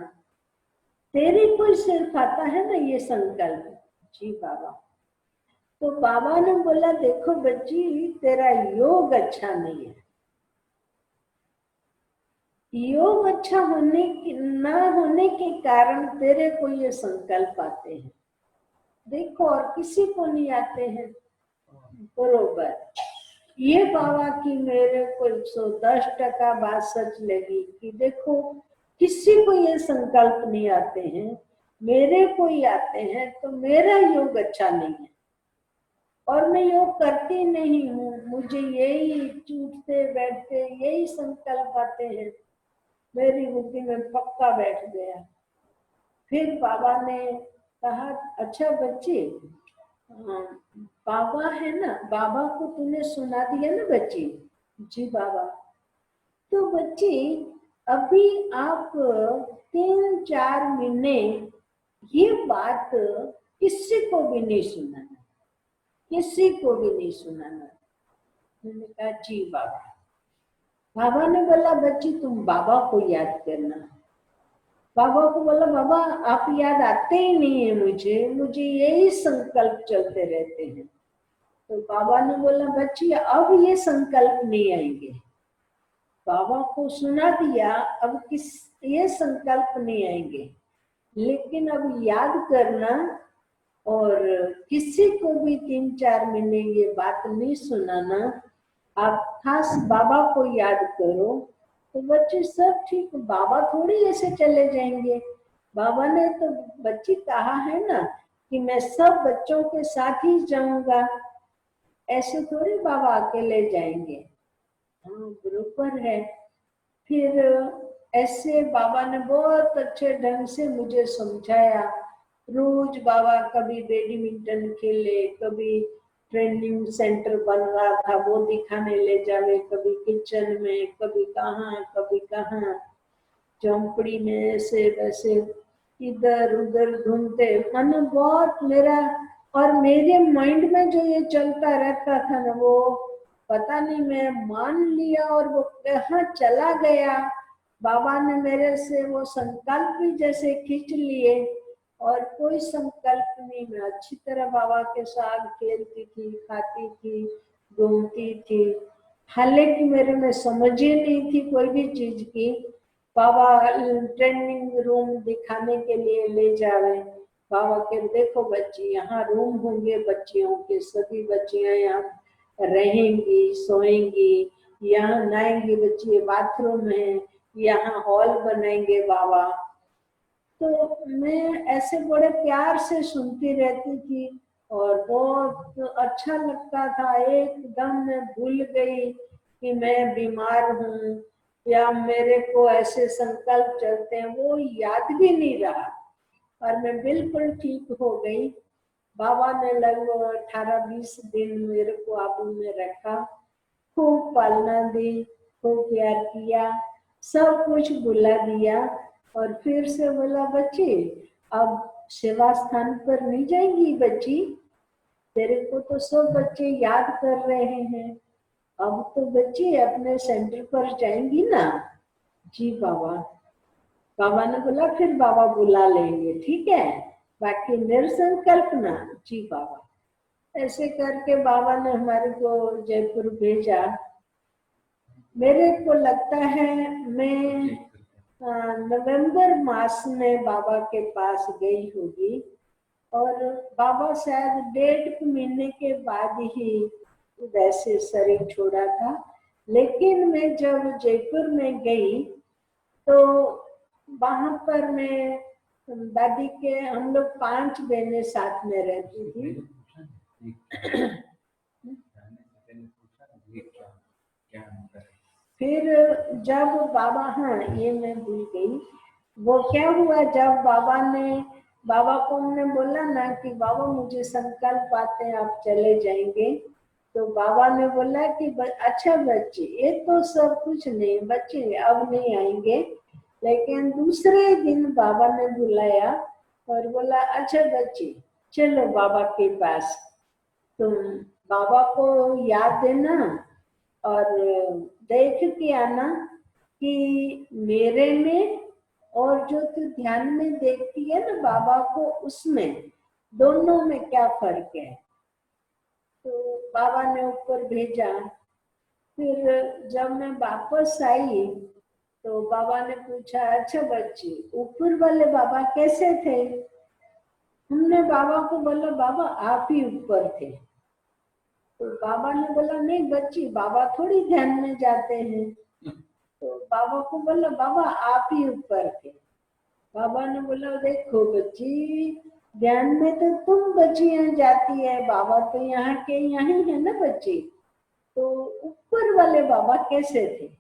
तेरे को सिर्फ आता है ना ये संकल्प। जी बाबा। तो बाबा ने बोला देखो बच्ची तेरा योग अच्छा नहीं है। योग अच्छा होने की ना होने के कारण तेरे को ये संकल्प आते हैं। देखो और किसी को नहीं आते हैं। बरोबर। ये बाबा की मेरे को 110% बात सच लगी कि देखो किसी को ये संकल्प नहीं आते हैं, मेरे को ही आते हैं। तो मेरा योग अच्छा नहीं है और मैं योग करती नहीं हूँ। मुझे यही टूटते बैठते यही संकल्प आते हैं, मेरी बुद्धि में पक्का बैठ गया। फिर बाबा ने कहा अच्छा बच्ची बाबा है ना, बाबा को तूने सुना दिया ना बच्ची। जी बाबा। तो बच्ची अभी आप 3-4 महीने ये बात किसी को भी नहीं सुनाना, किसी को भी नहीं सुनाना। मैंने कहा जी बाबा। बाबा ने बोला बच्ची तुम बाबा को याद करना। बाबा को बोला बाबा आप याद आते ही नहीं है मुझे यही संकल्प चलते रहते हैं। तो बाबा ने बोला बच्ची अब ये संकल्प नहीं आएंगे। बाबा को सुना दिया, अब किस ये संकल्प नहीं आएंगे। लेकिन अब याद करना और किसी को भी 3-4 महीने ये बात नहीं सुनाना। आप खास बाबा को याद करो तो बच्चे सब ठीक। बाबा थोड़ी ऐसे चले जाएंगे। बाबा ने तो बच्ची कहा है ना कि मैं सब बच्चों के साथ ही जाऊंगा, ऐसे थोड़ी बाबा अकेले जाएंगे। हाँ बरोबर है। फिर ऐसे बाबा ने बहुत अच्छे ढंग से मुझे समझाया। रोज बाबा कभी बैडमिंटन खेले, कभी ट्रेनिंग सेंटर बन रहा था वो दिखाने ले जावे, कभी किचन में, कभी कहाँ झोंपड़ी में, ऐसे वैसे इधर उधर घूमते। मन बहुत मेरा और मेरे माइंड में जो ये चलता रहता था ना वो पता नहीं मैं मान लिया और वो कहाँ चला गया। बाबा ने मेरे से वो संकल्प भी जैसे खींच लिए और कोई संकल्प नहीं। मैं अच्छी तरह बाबा के साथ खेलती थी, खाती थी, घूमती थी। हालांकि मेरे में समझ ही नहीं थी कोई भी चीज की। बाबा ट्रेनिंग रूम दिखाने के लिए ले जावे। बाबा के देखो बच्ची यहाँ रूम होंगे बच्चियों के, सभी बच्चियां यहाँ रहेंगी सोएंगी, यहाँ नहाएंगी बच्ची, बाथरूम है, यहाँ हॉल बनाएंगे बाबा। तो मैं ऐसे बड़े प्यार से सुनती रहती थी और बहुत अच्छा लगता था। एकदम मैं भूल गई कि मैं बीमार हूँ या मेरे को ऐसे संकल्प चलते हैं, वो याद भी नहीं रहा और मैं बिल्कुल ठीक हो गई। बाबा ने लगभग 18-20 दिन मेरे को आबू में रखा, खूब पालना दी, खूब प्यार किया, सब कुछ बुला दिया और फिर से बोला बच्ची अब सेवा स्थान पर नहीं जाएंगी बच्ची, तेरे को तो सब बच्चे याद कर रहे हैं, अब तो बच्ची अपने सेंटर पर जाएंगी ना। जी बाबा। बाबा ने बोला फिर बाबा बुला लेंगे, ठीक है, बाकी निर्संकल्प ना। जी बाबा। ऐसे करके बाबा ने हमारे को जयपुर भेजा। मेरे को लगता है मैं नवंबर मास में बाबा के पास गई होगी, और बाबा शायद 1.5 महीने के बाद ही वैसे शरीर छोड़ा था। लेकिन मैं जब जयपुर में गई तो वहां पर मैं दादी के, हम लोग 5 बहनें साथ में रहती थी। फिर जब बाबा, हाँ ये मैं भूल गई, वो क्या हुआ जब बाबा को हमने बोला ना कि बाबा मुझे संकल्प आते हैं आप चले जाएंगे, तो बाबा ने बोला कि अच्छा बच्चे, ये तो सब कुछ नहीं, बच्चे अब नहीं आएंगे। लेकिन दूसरे दिन बाबा ने बुलाया और बोला अच्छा बच्चे चलो बाबा के पास, तुम बाबा को याद देना और देख के आना कि मेरे में और जो तू ध्यान में देखती है ना बाबा को, उसमें दोनों में क्या फर्क है। तो बाबा ने ऊपर भेजा। फिर जब मैं वापस आई तो बाबा ने पूछा अच्छा बच्ची ऊपर वाले बाबा कैसे थे। हमने बाबा को बोला बाबा आप ही ऊपर थे। तो बाबा ने बोला नहीं बच्ची, बाबा थोड़ी ध्यान में जाते हैं। तो बाबा को बोला बाबा आप ही ऊपर थे। बाबा ने बोला देखो बच्ची, ध्यान में तो तुम बच्चियां जाती है, बाबा तो यहाँ के यहाँ है ना बच्ची, तो ऊपर वाले बाबा कैसे थे।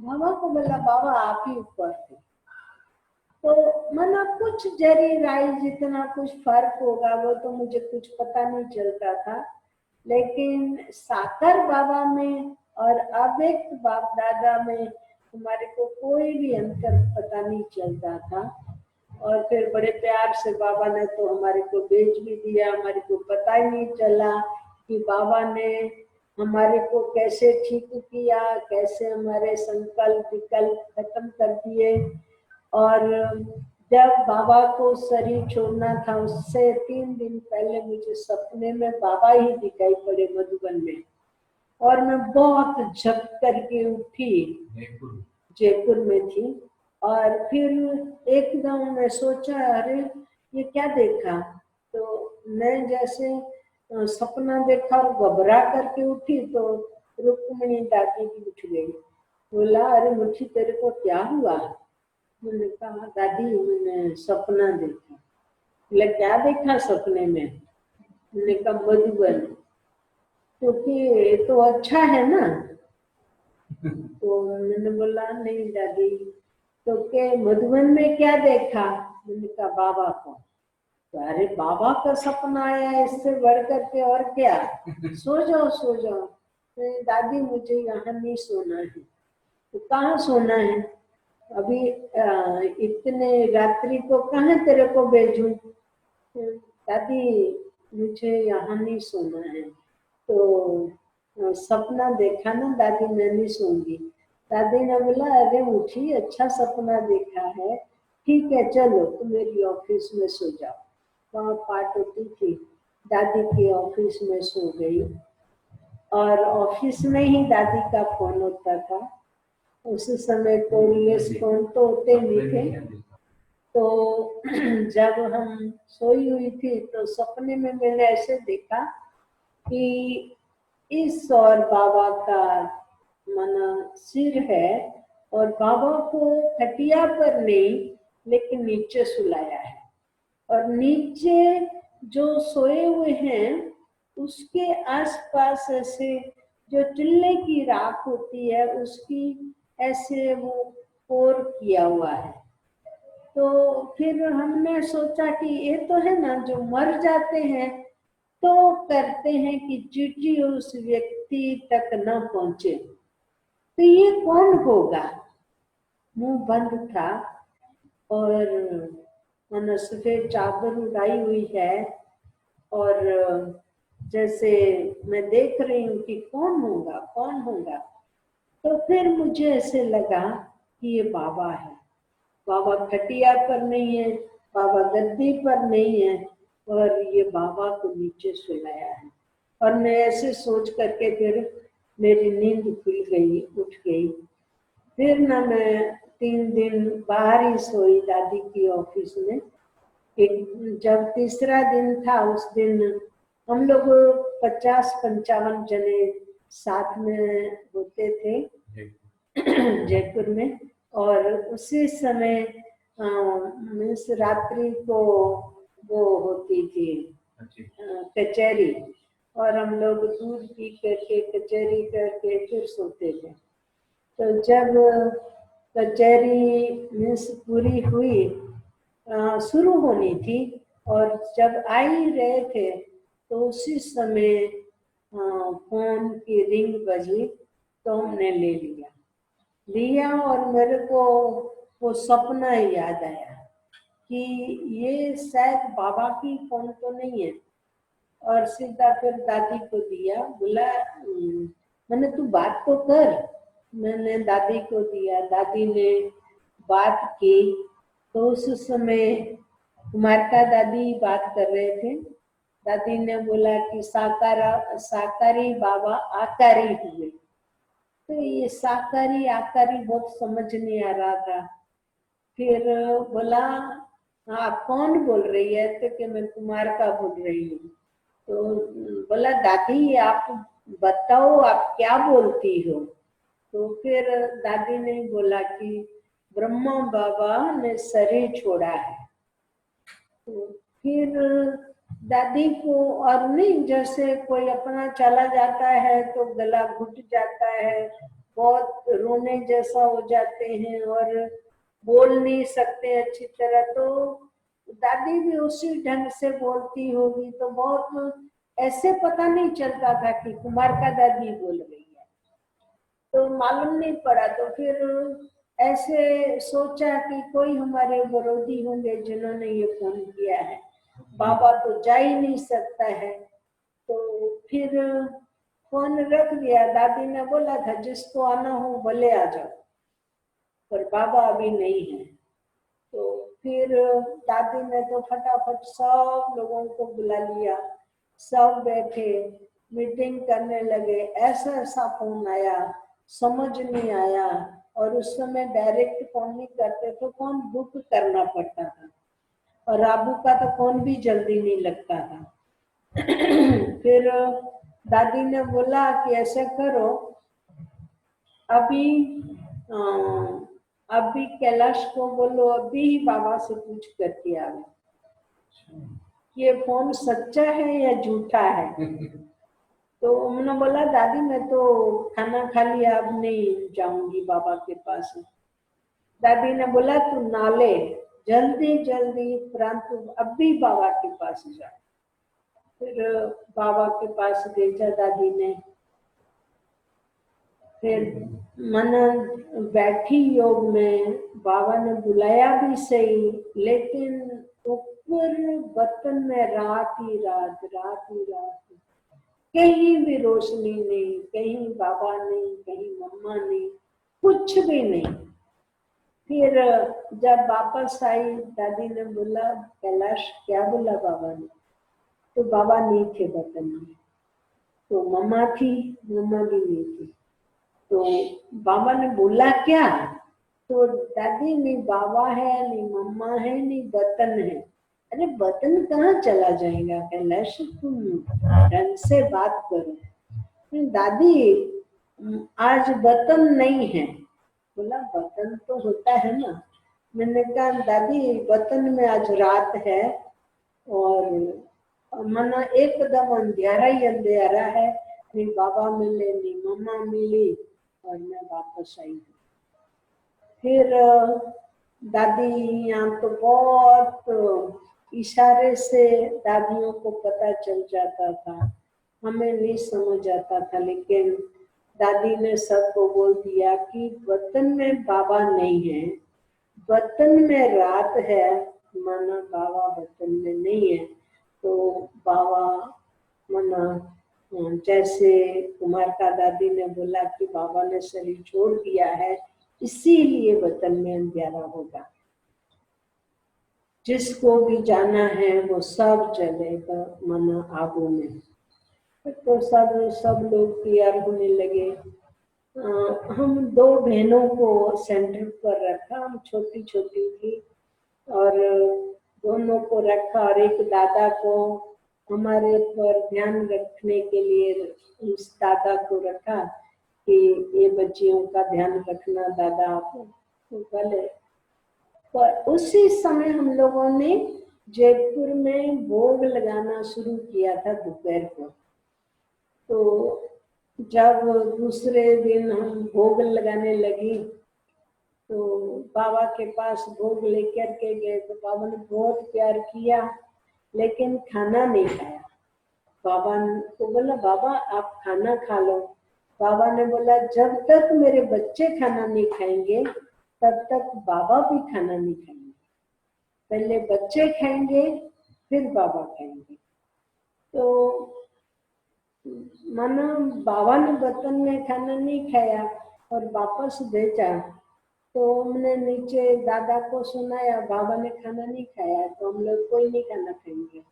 बाबा को बोला बाबा आप ही ऊपर थे। तो मना कुछ जरी राय जितना कुछ फर्क होगा वो तो मुझे कुछ पता नहीं चलता था, लेकिन साकार बाबा में और अव्यक्त बाप दादा में हमारे को कोई भी अंतर पता नहीं चलता था। और फिर बड़े प्यार से बाबा ने तो हमारे को भेज भी दिया, हमारे को पता ही नहीं चला कि बाबा ने हमारे को कैसे ठीक किया, कैसे हमारे संकल्प विकल्प खत्म कर दिए। और जब बाबा को शरीर छोड़ना था उससे 3 दिन पहले मुझे सपने में बाबा ही दिखाई पड़े मधुबन में, और मैं बहुत झप करके उठी, जयपुर में थी। और फिर एकदम मैं सोचा अरे ये क्या देखा, तो मैं जैसे सपना देखा और घबरा करके उठी तो रुक्मिणी दादी भी उठ गई। बोला अरे मुझे तेरे को क्या हुआ। मैंने कहा दादी मैंने सपना देखा। बोले क्या देखा सपने में। मैंने कहा मधुबन, क्योंकि ये तो अच्छा है ना। तो मैंने बोला नहीं दादी, तो के मधुबन में क्या देखा। मैंने कहा बाबा को। तो अरे बाबा का सपना आया इससे बढ़ करके और क्या, सो जाओ सो जाओ। तो दादी मुझे यहाँ नहीं सोना है। तो कहाँ सोना है अभी, इतने रात्रि को कहाँ तेरे को भेजूं। दादी मुझे यहाँ नहीं सोना है। तो सपना देखा ना दादी, मैं नहीं सोऊंगी। दादी ने बोला अरे उठी, अच्छा सपना देखा है, ठीक है चलो तुम मेरी ऑफिस में सो जाओ। वहाँ पाठ होती थी, दादी की ऑफिस में सो गई। और ऑफिस में ही दादी का फोन होता था। उस समय कोरियस फोन तो होते नहीं थे। तो जब हम सोई हुई थी तो सपने में मैंने ऐसे देखा कि इस और बाबा का माना सिर है, और बाबा को खटिया पर नहीं लेकिन नीचे सुलाया है, और नीचे जो सोए हुए हैं उसके आसपास ऐसे जो चूल्हे की राख होती है उसकी ऐसे वो पोर किया हुआ है। तो फिर हमने सोचा कि ये तो है ना जो मर जाते हैं तो करते हैं कि चिट्ठी उस व्यक्ति तक न पहुंचे, तो ये कौन होगा। मुंह बंद था और मैंने सफेद चादर उड़ाई हुई है, और जैसे मैं देख रही हूँ कि कौन होगा कौन होगा। तो फिर मुझे ऐसे लगा कि ये बाबा है। बाबा खटिया पर नहीं है, बाबा गद्दी पर नहीं है, और ये बाबा को नीचे सुलाया है। और मैं ऐसे सोच करके फिर मेरी नींद खुल गई, उठ गई। फिर ना मैं 3 दिन बाहर ही सोई दादी की ऑफिस में। एक जब तीसरा दिन था उस दिन हम लोग 50-55 जने साथ में होते थे जयपुर में। और उसी समय मीन्स रात्रि को वो होती थी कचहरी, और हम लोग दूध पी करके कचहरी करके फिर सोते थे। तो जब कचहरी मीन्स पूरी हुई, शुरू होनी थी, और जब आ ही रहे थे तो उसी समय फोन की रिंग बजी, तो हमने ले लिया। और मेरे को वो सपना ही याद आया कि ये शायद बाबा की फोन तो नहीं है। और सीधा फिर दादी को दिया, बोला मैंने तू बात तो कर। मैंने दादी को दिया, दादी ने बात की। तो उस समय कुमारका दादी बात कर रहे थे। दादी ने बोला कि साकारी बाबा आकारी हुए। तो ये साकारी आकारी बहुत समझ नहीं आ रहा था। फिर बोला आप कौन बोल रही है? तो कि मैं कुमारका बोल रही हूँ। तो बोला दादी आप बताओ आप क्या बोलती हो? तो फिर दादी ने बोला कि ब्रह्मा बाबा ने शरीर छोड़ा है। तो फिर दादी को, और नहीं जैसे कोई अपना चला जाता है तो गला घुट जाता है, बहुत रोने जैसा हो जाते हैं और बोल नहीं सकते अच्छी तरह। तो दादी भी उसी ढंग से बोलती होगी, तो बहुत ऐसे पता नहीं चलता था कि कुमार का दादी बोल रही है, तो मालूम नहीं पड़ा। तो फिर ऐसे सोचा कि कोई हमारे विरोधी होंगे जिन्होंने ये फोन किया है, बाबा तो जा ही नहीं सकता है। तो फिर फोन रख दिया। दादी ने बोला था जिसको आना हो भले आ जाओ, पर बाबा अभी नहीं है। तो फिर दादी ने तो फटाफट सब लोगों को बुला लिया, सब बैठे मीटिंग करने लगे। ऐसा ऐसा फोन आया, समझ नहीं आया। और उस समय डायरेक्ट फोन नहीं करते तो फोन बुक करना पड़ता था, और राबू का तो फोन भी जल्दी नहीं लगता था। फिर दादी ने बोला कि ऐसे करो, अभी कैलाश को बोलो अभी बाबा से पूछ करके आवे ये फोन सच्चा है या झूठा है। तो उन्होंने बोला दादी मैं तो खाना खा लिया, अब नहीं जाऊंगी बाबा के पास। दादी ने बोला तू नाले जल्दी जल्दी परंतु अभी बाबा के पास जा। फिर बाबा के पास भेजा दादी ने। फिर मन बैठी योग में, बाबा ने बुलाया भी सही, लेकिन ऊपर बर्तन में रात ही रात, कहीं भी रोशनी नहीं, कहीं बाबा नहीं, कहीं मम्मा नहीं, कुछ भी नहीं। फिर जब वापस आई दादी ने बोला कैलाश क्या बोला बाबा ने? तो बाबा नहीं थे बर्तन में। तो मम्मा थी, मम्मा भी नहीं थी। तो बाबा ने बोला क्या? तो दादी नहीं बाबा है, नहीं मम्मा है, नहीं बर्तन है। अरे बर्तन कहाँ चला जाएगा कैलाश, तुम ढंग से बात करो। दादी आज बर्तन नहीं है। बोला बर्तन तो होता है ना। मैंने कहा दादी बर्तन में आज रात है, और मना एकदम अंधेरा ही अंधेरा है, नहीं बाबा मिले नहीं मम्मा मिली, और मैं वापस आई। फिर दादी यहाँ तो बहुत इशारे से दादियों को पता चल जाता था, हमें नहीं समझ आता था। लेकिन दादी ने सबको बोल दिया कि बर्तन में बाबा नहीं है, बर्तन में रात है, माना बाबा बर्तन में नहीं है। तो बाबा माना जैसे कुमार का दादी ने बोला कि बाबा ने शरीर छोड़ दिया है, इसीलिए वतन में अंधेरा होगा। जिसको भी जाना है वो सब चलेगा मना आबू में। तो सब लोग तैयार होने लगे। हम दो बहनों को सेंटर पर रखा, हम छोटी छोटी थी, और दोनों को रखा और एक दादा को हमारे पर ध्यान रखने के लिए उस दादा को रखा कि ये बच्चियों का ध्यान रखना दादा आप। तो भले, पर उसी समय हम लोगों ने जयपुर में भोग लगाना शुरू किया था दोपहर को। तो जब दूसरे दिन हम भोग लगाने लगी तो बाबा के पास भोग लेकर के गए, तो बाबा ने बहुत प्यार किया लेकिन खाना नहीं खाया। बाबा को बोला बाबा आप खाना खा लो। बाबा ने बोला जब तक मेरे बच्चे खाना नहीं खाएंगे तब तक बाबा भी खाना नहीं खाएंगे। पहले बच्चे खाएंगे फिर बाबा खाएंगे। तो माना बाबा ने बर्तन में खाना नहीं खाया और वापस भेजा, तो हमने नीचे दादा को सुनाया बाबा ने खाना नहीं खाया, तो हम लोग कोई नहीं खाना खाएंगे।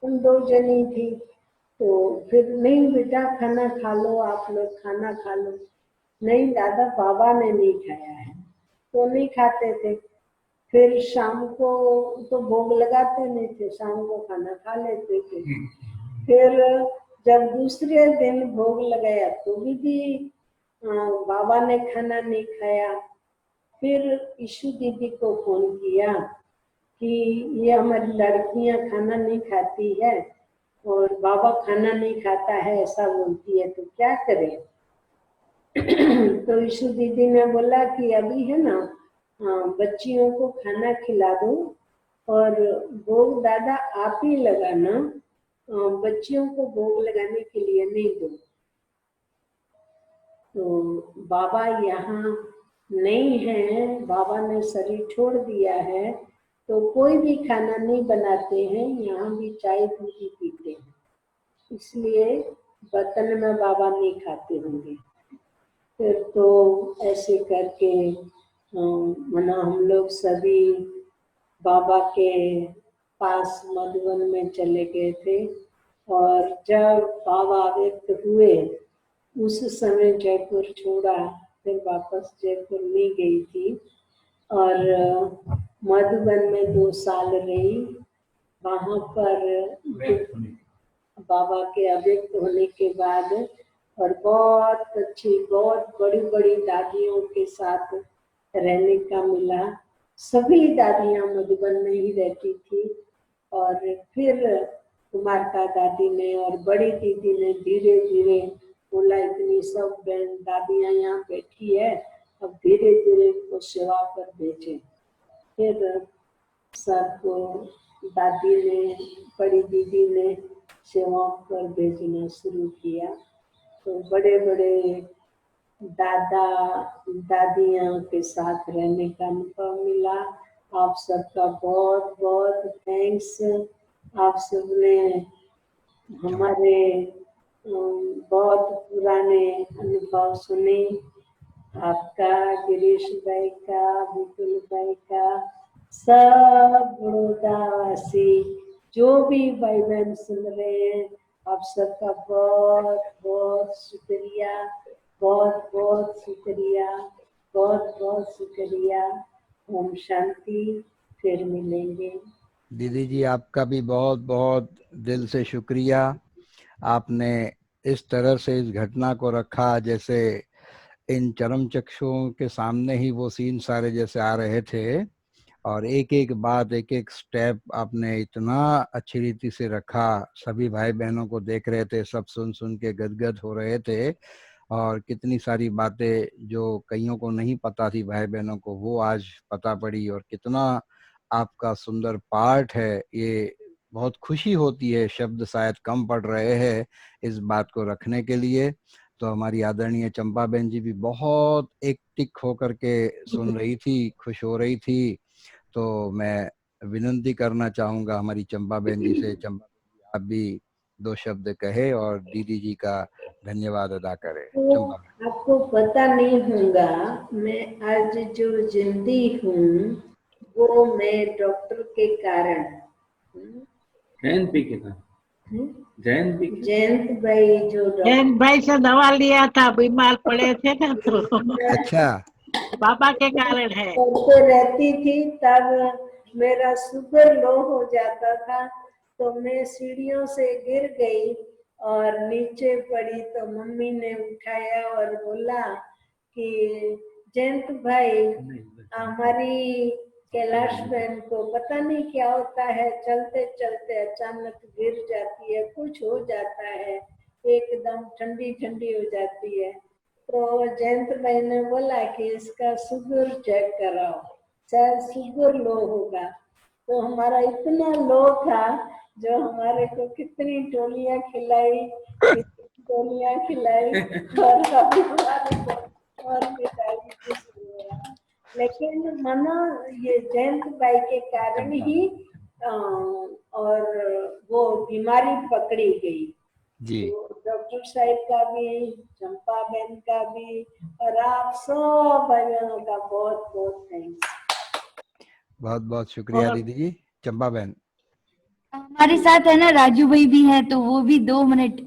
उन दो जनी थी, तो फिर नहीं बेटा खाना खा लो, आप लोग खाना खा लो। नहीं दादा बाबा ने नहीं खाया है, तो नहीं खाते थे। फिर शाम को तो भोग लगाते नहीं थे, शाम को खाना खा लेते थे। फिर जब दूसरे दिन भोग लगाया तो भी बाबा ने खाना नहीं खाया। फिर ईशु दीदी को फोन किया कि ये हमारी लड़कियां खाना नहीं खाती है और बाबा खाना नहीं खाता है ऐसा बोलती है, तो क्या करें। तो ईशु दीदी ने बोला कि अभी है ना बच्चियों को खाना खिला दो और भोग दादा आप ही लगाना, बच्चियों को भोग लगाने के लिए नहीं दो। तो बाबा यहाँ नहीं है, बाबा ने शरीर छोड़ दिया है, तो कोई भी खाना नहीं बनाते हैं, यहाँ भी चाय दूध ही पीते हैं, इसलिए बर्तन में बाबा नहीं खाते होंगे। फिर तो ऐसे करके मना हम लोग सभी बाबा के पास मधुबन में चले गए थे। और जब बाबा व्यक्त हुए उस समय जयपुर छोड़ा, फिर वापस जयपुर नहीं गई थी और मधुबन में 2 साल रही। वहाँ पर बाबा के अव्यक्त होने के बाद और बहुत अच्छी बहुत बड़ी बड़ी दादियों के साथ रहने का मिला। सभी दादियाँ मधुबन में ही रहती थी। और फिर कुमारका दादी ने और बड़ी दीदी ने धीरे धीरे बोला इतनी सब बहन दादियाँ यहाँ बैठी है, अब धीरे धीरे इनको सेवा पर भेजे। फिर सबको दादी ने बड़ी दीदी ने सेवा पर भेजना शुरू किया। तो बड़े बड़े दादा दादियाँ के साथ रहने का अनुभव मिला। आप सबका बहुत बहुत थैंक्स। आप सबने हमारे बहुत पुराने अनुभव सुने। आपका, गिरीश भाई का, विपुल भाई का, सब बड़ौदावासी जो भी भाई बहन सुन रहे हैं, आप सबका बहुत बहुत शुक्रिया, बहुत बहुत शुक्रिया, बहुत बहुत शुक्रिया। ओम शांति। फिर मिलेंगे। दीदी जी आपका भी बहुत बहुत दिल से शुक्रिया। आपने इस तरह से इस घटना को रखा जैसे इन चरम चक्षुओं के सामने ही वो सीन सारे जैसे आ रहे थे, और एक एक बात एक एक स्टेप आपने इतना अच्छी रीति से रखा। सभी भाई बहनों को देख रहे थे, सब सुन सुन के गदगद हो रहे थे। और कितनी सारी बातें जो कईयों को नहीं पता थी भाई बहनों को, वो आज पता पड़ी। और कितना आपका सुंदर पाठ है, ये बहुत खुशी होती है, शब्द शायद कम पड़ रहे हैं इस बात को रखने के लिए। तो हमारी आदरणीय चंपा बहन जी भी बहुत एक टिक होकर के सुन रही थी, खुश हो रही थी। तो मैं विनती करना चाहूंगा हमारी चंपा बहन जी से, चंपा बहन जी आप भी दो शब्द कहे और दीदी जी का धन्यवाद अदा करें। तो चंपा बहन। आपको पता नहीं होगा, मैं आज जो जिंदी हूँ वो मैं डॉक्टर के कारण हूँ। जयंत भी के था, जयंत भी के। जयंत भाई जो जैन भाई से दवा लिया था, बीमार पड़े थे ना, तो अच्छा, बाबा के कारण है। करते रहती थी, तब मेरा शुगर लो हो जाता था, तो मैं सीढ़ियों से गिर गई और नीचे पड़ी, तो मम्मी ने उठाया और बोला कि जयंत भाई, हमारी कैलाश बहन को पता नहीं क्या होता है, चलते चलते अचानक गिर जाती है, कुछ हो जाता है, एकदम ठंडी ठंडी हो जाती है। तो जयंत भाई ने बोला कि इसका शुगर चेक कराओ, शायद शुगर लो होगा। तो हमारा इतना लो था, जो हमारे को कितनी टोलियां खिलाई, और कभी हमारे को और भी डायबिटीज हुआ। लेकिन मानो ये जयंत भाई के कारण ही और वो बीमारी पकड़ी गई। जी डॉक्टर साहब का भी, चंपा बहन का भी, और आप सब भाइयों का बहुत बहुत थैंक्स। बहुत बहुत शुक्रिया और दीदी जी। चंपा बहन। हमारे साथ है ना राजू भाई भी है, तो वो भी 2 मिनट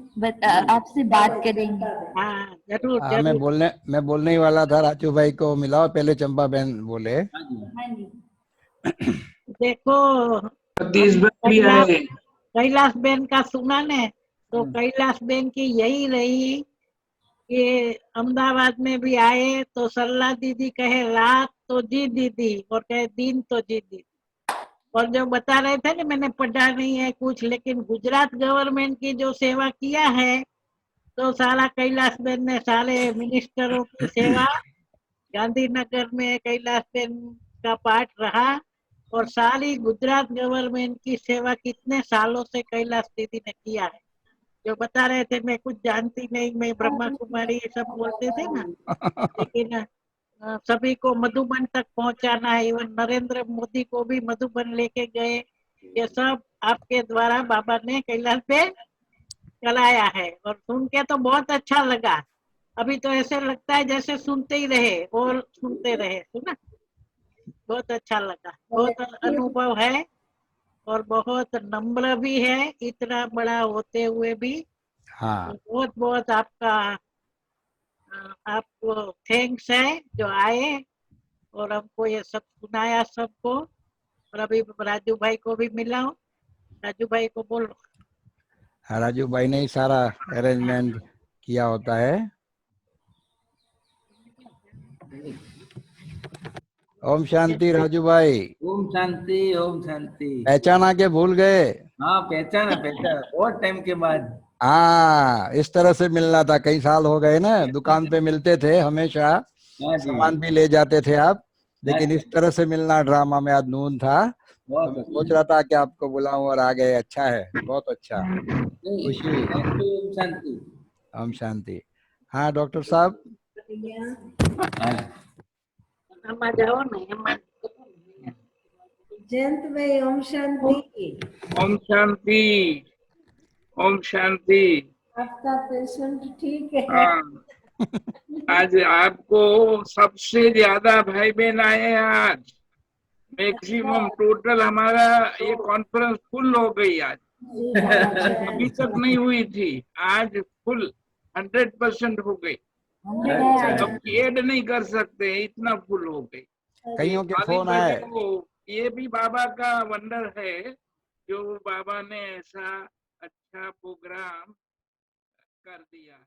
आपसे बात करेंगे। हाँ, जरूर मैं जरूर। बोलने ही वाला था, राजू भाई को मिलाओ, पहले चंपा बहन बोले। हाँ जी। देखो, सतीश भाई भी कैलाश आए। कैलाश बेन का सुना ने, तो कैलाश बेन की यही रही कि अहमदाबाद में भी आए तो सरला दीदी कहे रात तो जी दीदी, और कहे दिन तो जी दीदी। और जो बता रहे थे ना, मैंने पढ़ा नहीं है कुछ, लेकिन गुजरात गवर्नमेंट की जो सेवा किया है, तो सारा कैलाश बेन ने सारे मिनिस्टरों की सेवा, गांधीनगर में कैलाश बेन का पार्ट रहा, और सारी गुजरात गवर्नमेंट की सेवा कितने सालों से कैलाश दीदी ने किया है। जो बता रहे थे, मैं कुछ जानती नहीं, मैं ब्रह्मा कुमारी ये सब बोलते थे ना, लेकिन सभी को मधुबन तक पहुंचाना है। इवन नरेंद्र मोदी को भी मधुबन लेके गए। ये सब आपके द्वारा बाबा ने कैलाश पे कराया है, और सुन के तो बहुत अच्छा लगा। अभी तो ऐसे लगता है जैसे सुनते ही रहे और सुनते रहे, सुना, बहुत अच्छा लगा। बहुत अनुभव है, और बहुत नम्र भी है, इतना बड़ा होते हुए भी। हाँ, तो बहुत बहुत आपका आपको थैंक्स है जो आए और हमको ये सब सुनाया सबको। और अभी राजू भाई को भी मिला हूँ, राजू भाई को बोलो। राजू भाई ने ही सारा अरेंजमेंट किया होता है। ओम शांति राजू भाई। ओम शांति, ओम शांति। पहचाना के भूल गए? हाँ, पहचाना पहचाना, बहुत टाइम के बाद। हाँ, इस तरह से मिलना था, कई साल हो गए ना, दुकान पे मिलते थे हमेशा, हाँ जी, सामान भी ले जाते थे आप, लेकिन हाँ इस तरह से मिलना ड्रामा में आज नून था, तो बहुत मैं अच्छा। सोच रहा था कि आपको बुलाऊं और आ गए। अच्छा है, बहुत अच्छा, नहीं, खुशी हुई। Thank you, Om Shanti. ओम शांति। हाँ डॉक्टर साहब। हाँ, हम जाओ ना, हम जयंत भाई ओम शांति। ओम शांति, ओम शांति। आपका पेशेंट ठीक है? हाँ, आज आपको सबसे ज्यादा भाई बहन आए हैं आज। मैक्सिमम टोटल हमारा ये कॉन्फ्रेंस फुल हो गई आज, अभी तक नहीं हुई थी, आज फुल 100% हो गई। अच्छा, अब ऐड नहीं कर सकते, इतना फुल हो गई। कईयों के खाली फोन आए। देखो, ये भी बाबा का वंडर है, जो बाबा ने ऐसा अच्छा प्रोग्राम कर दिया।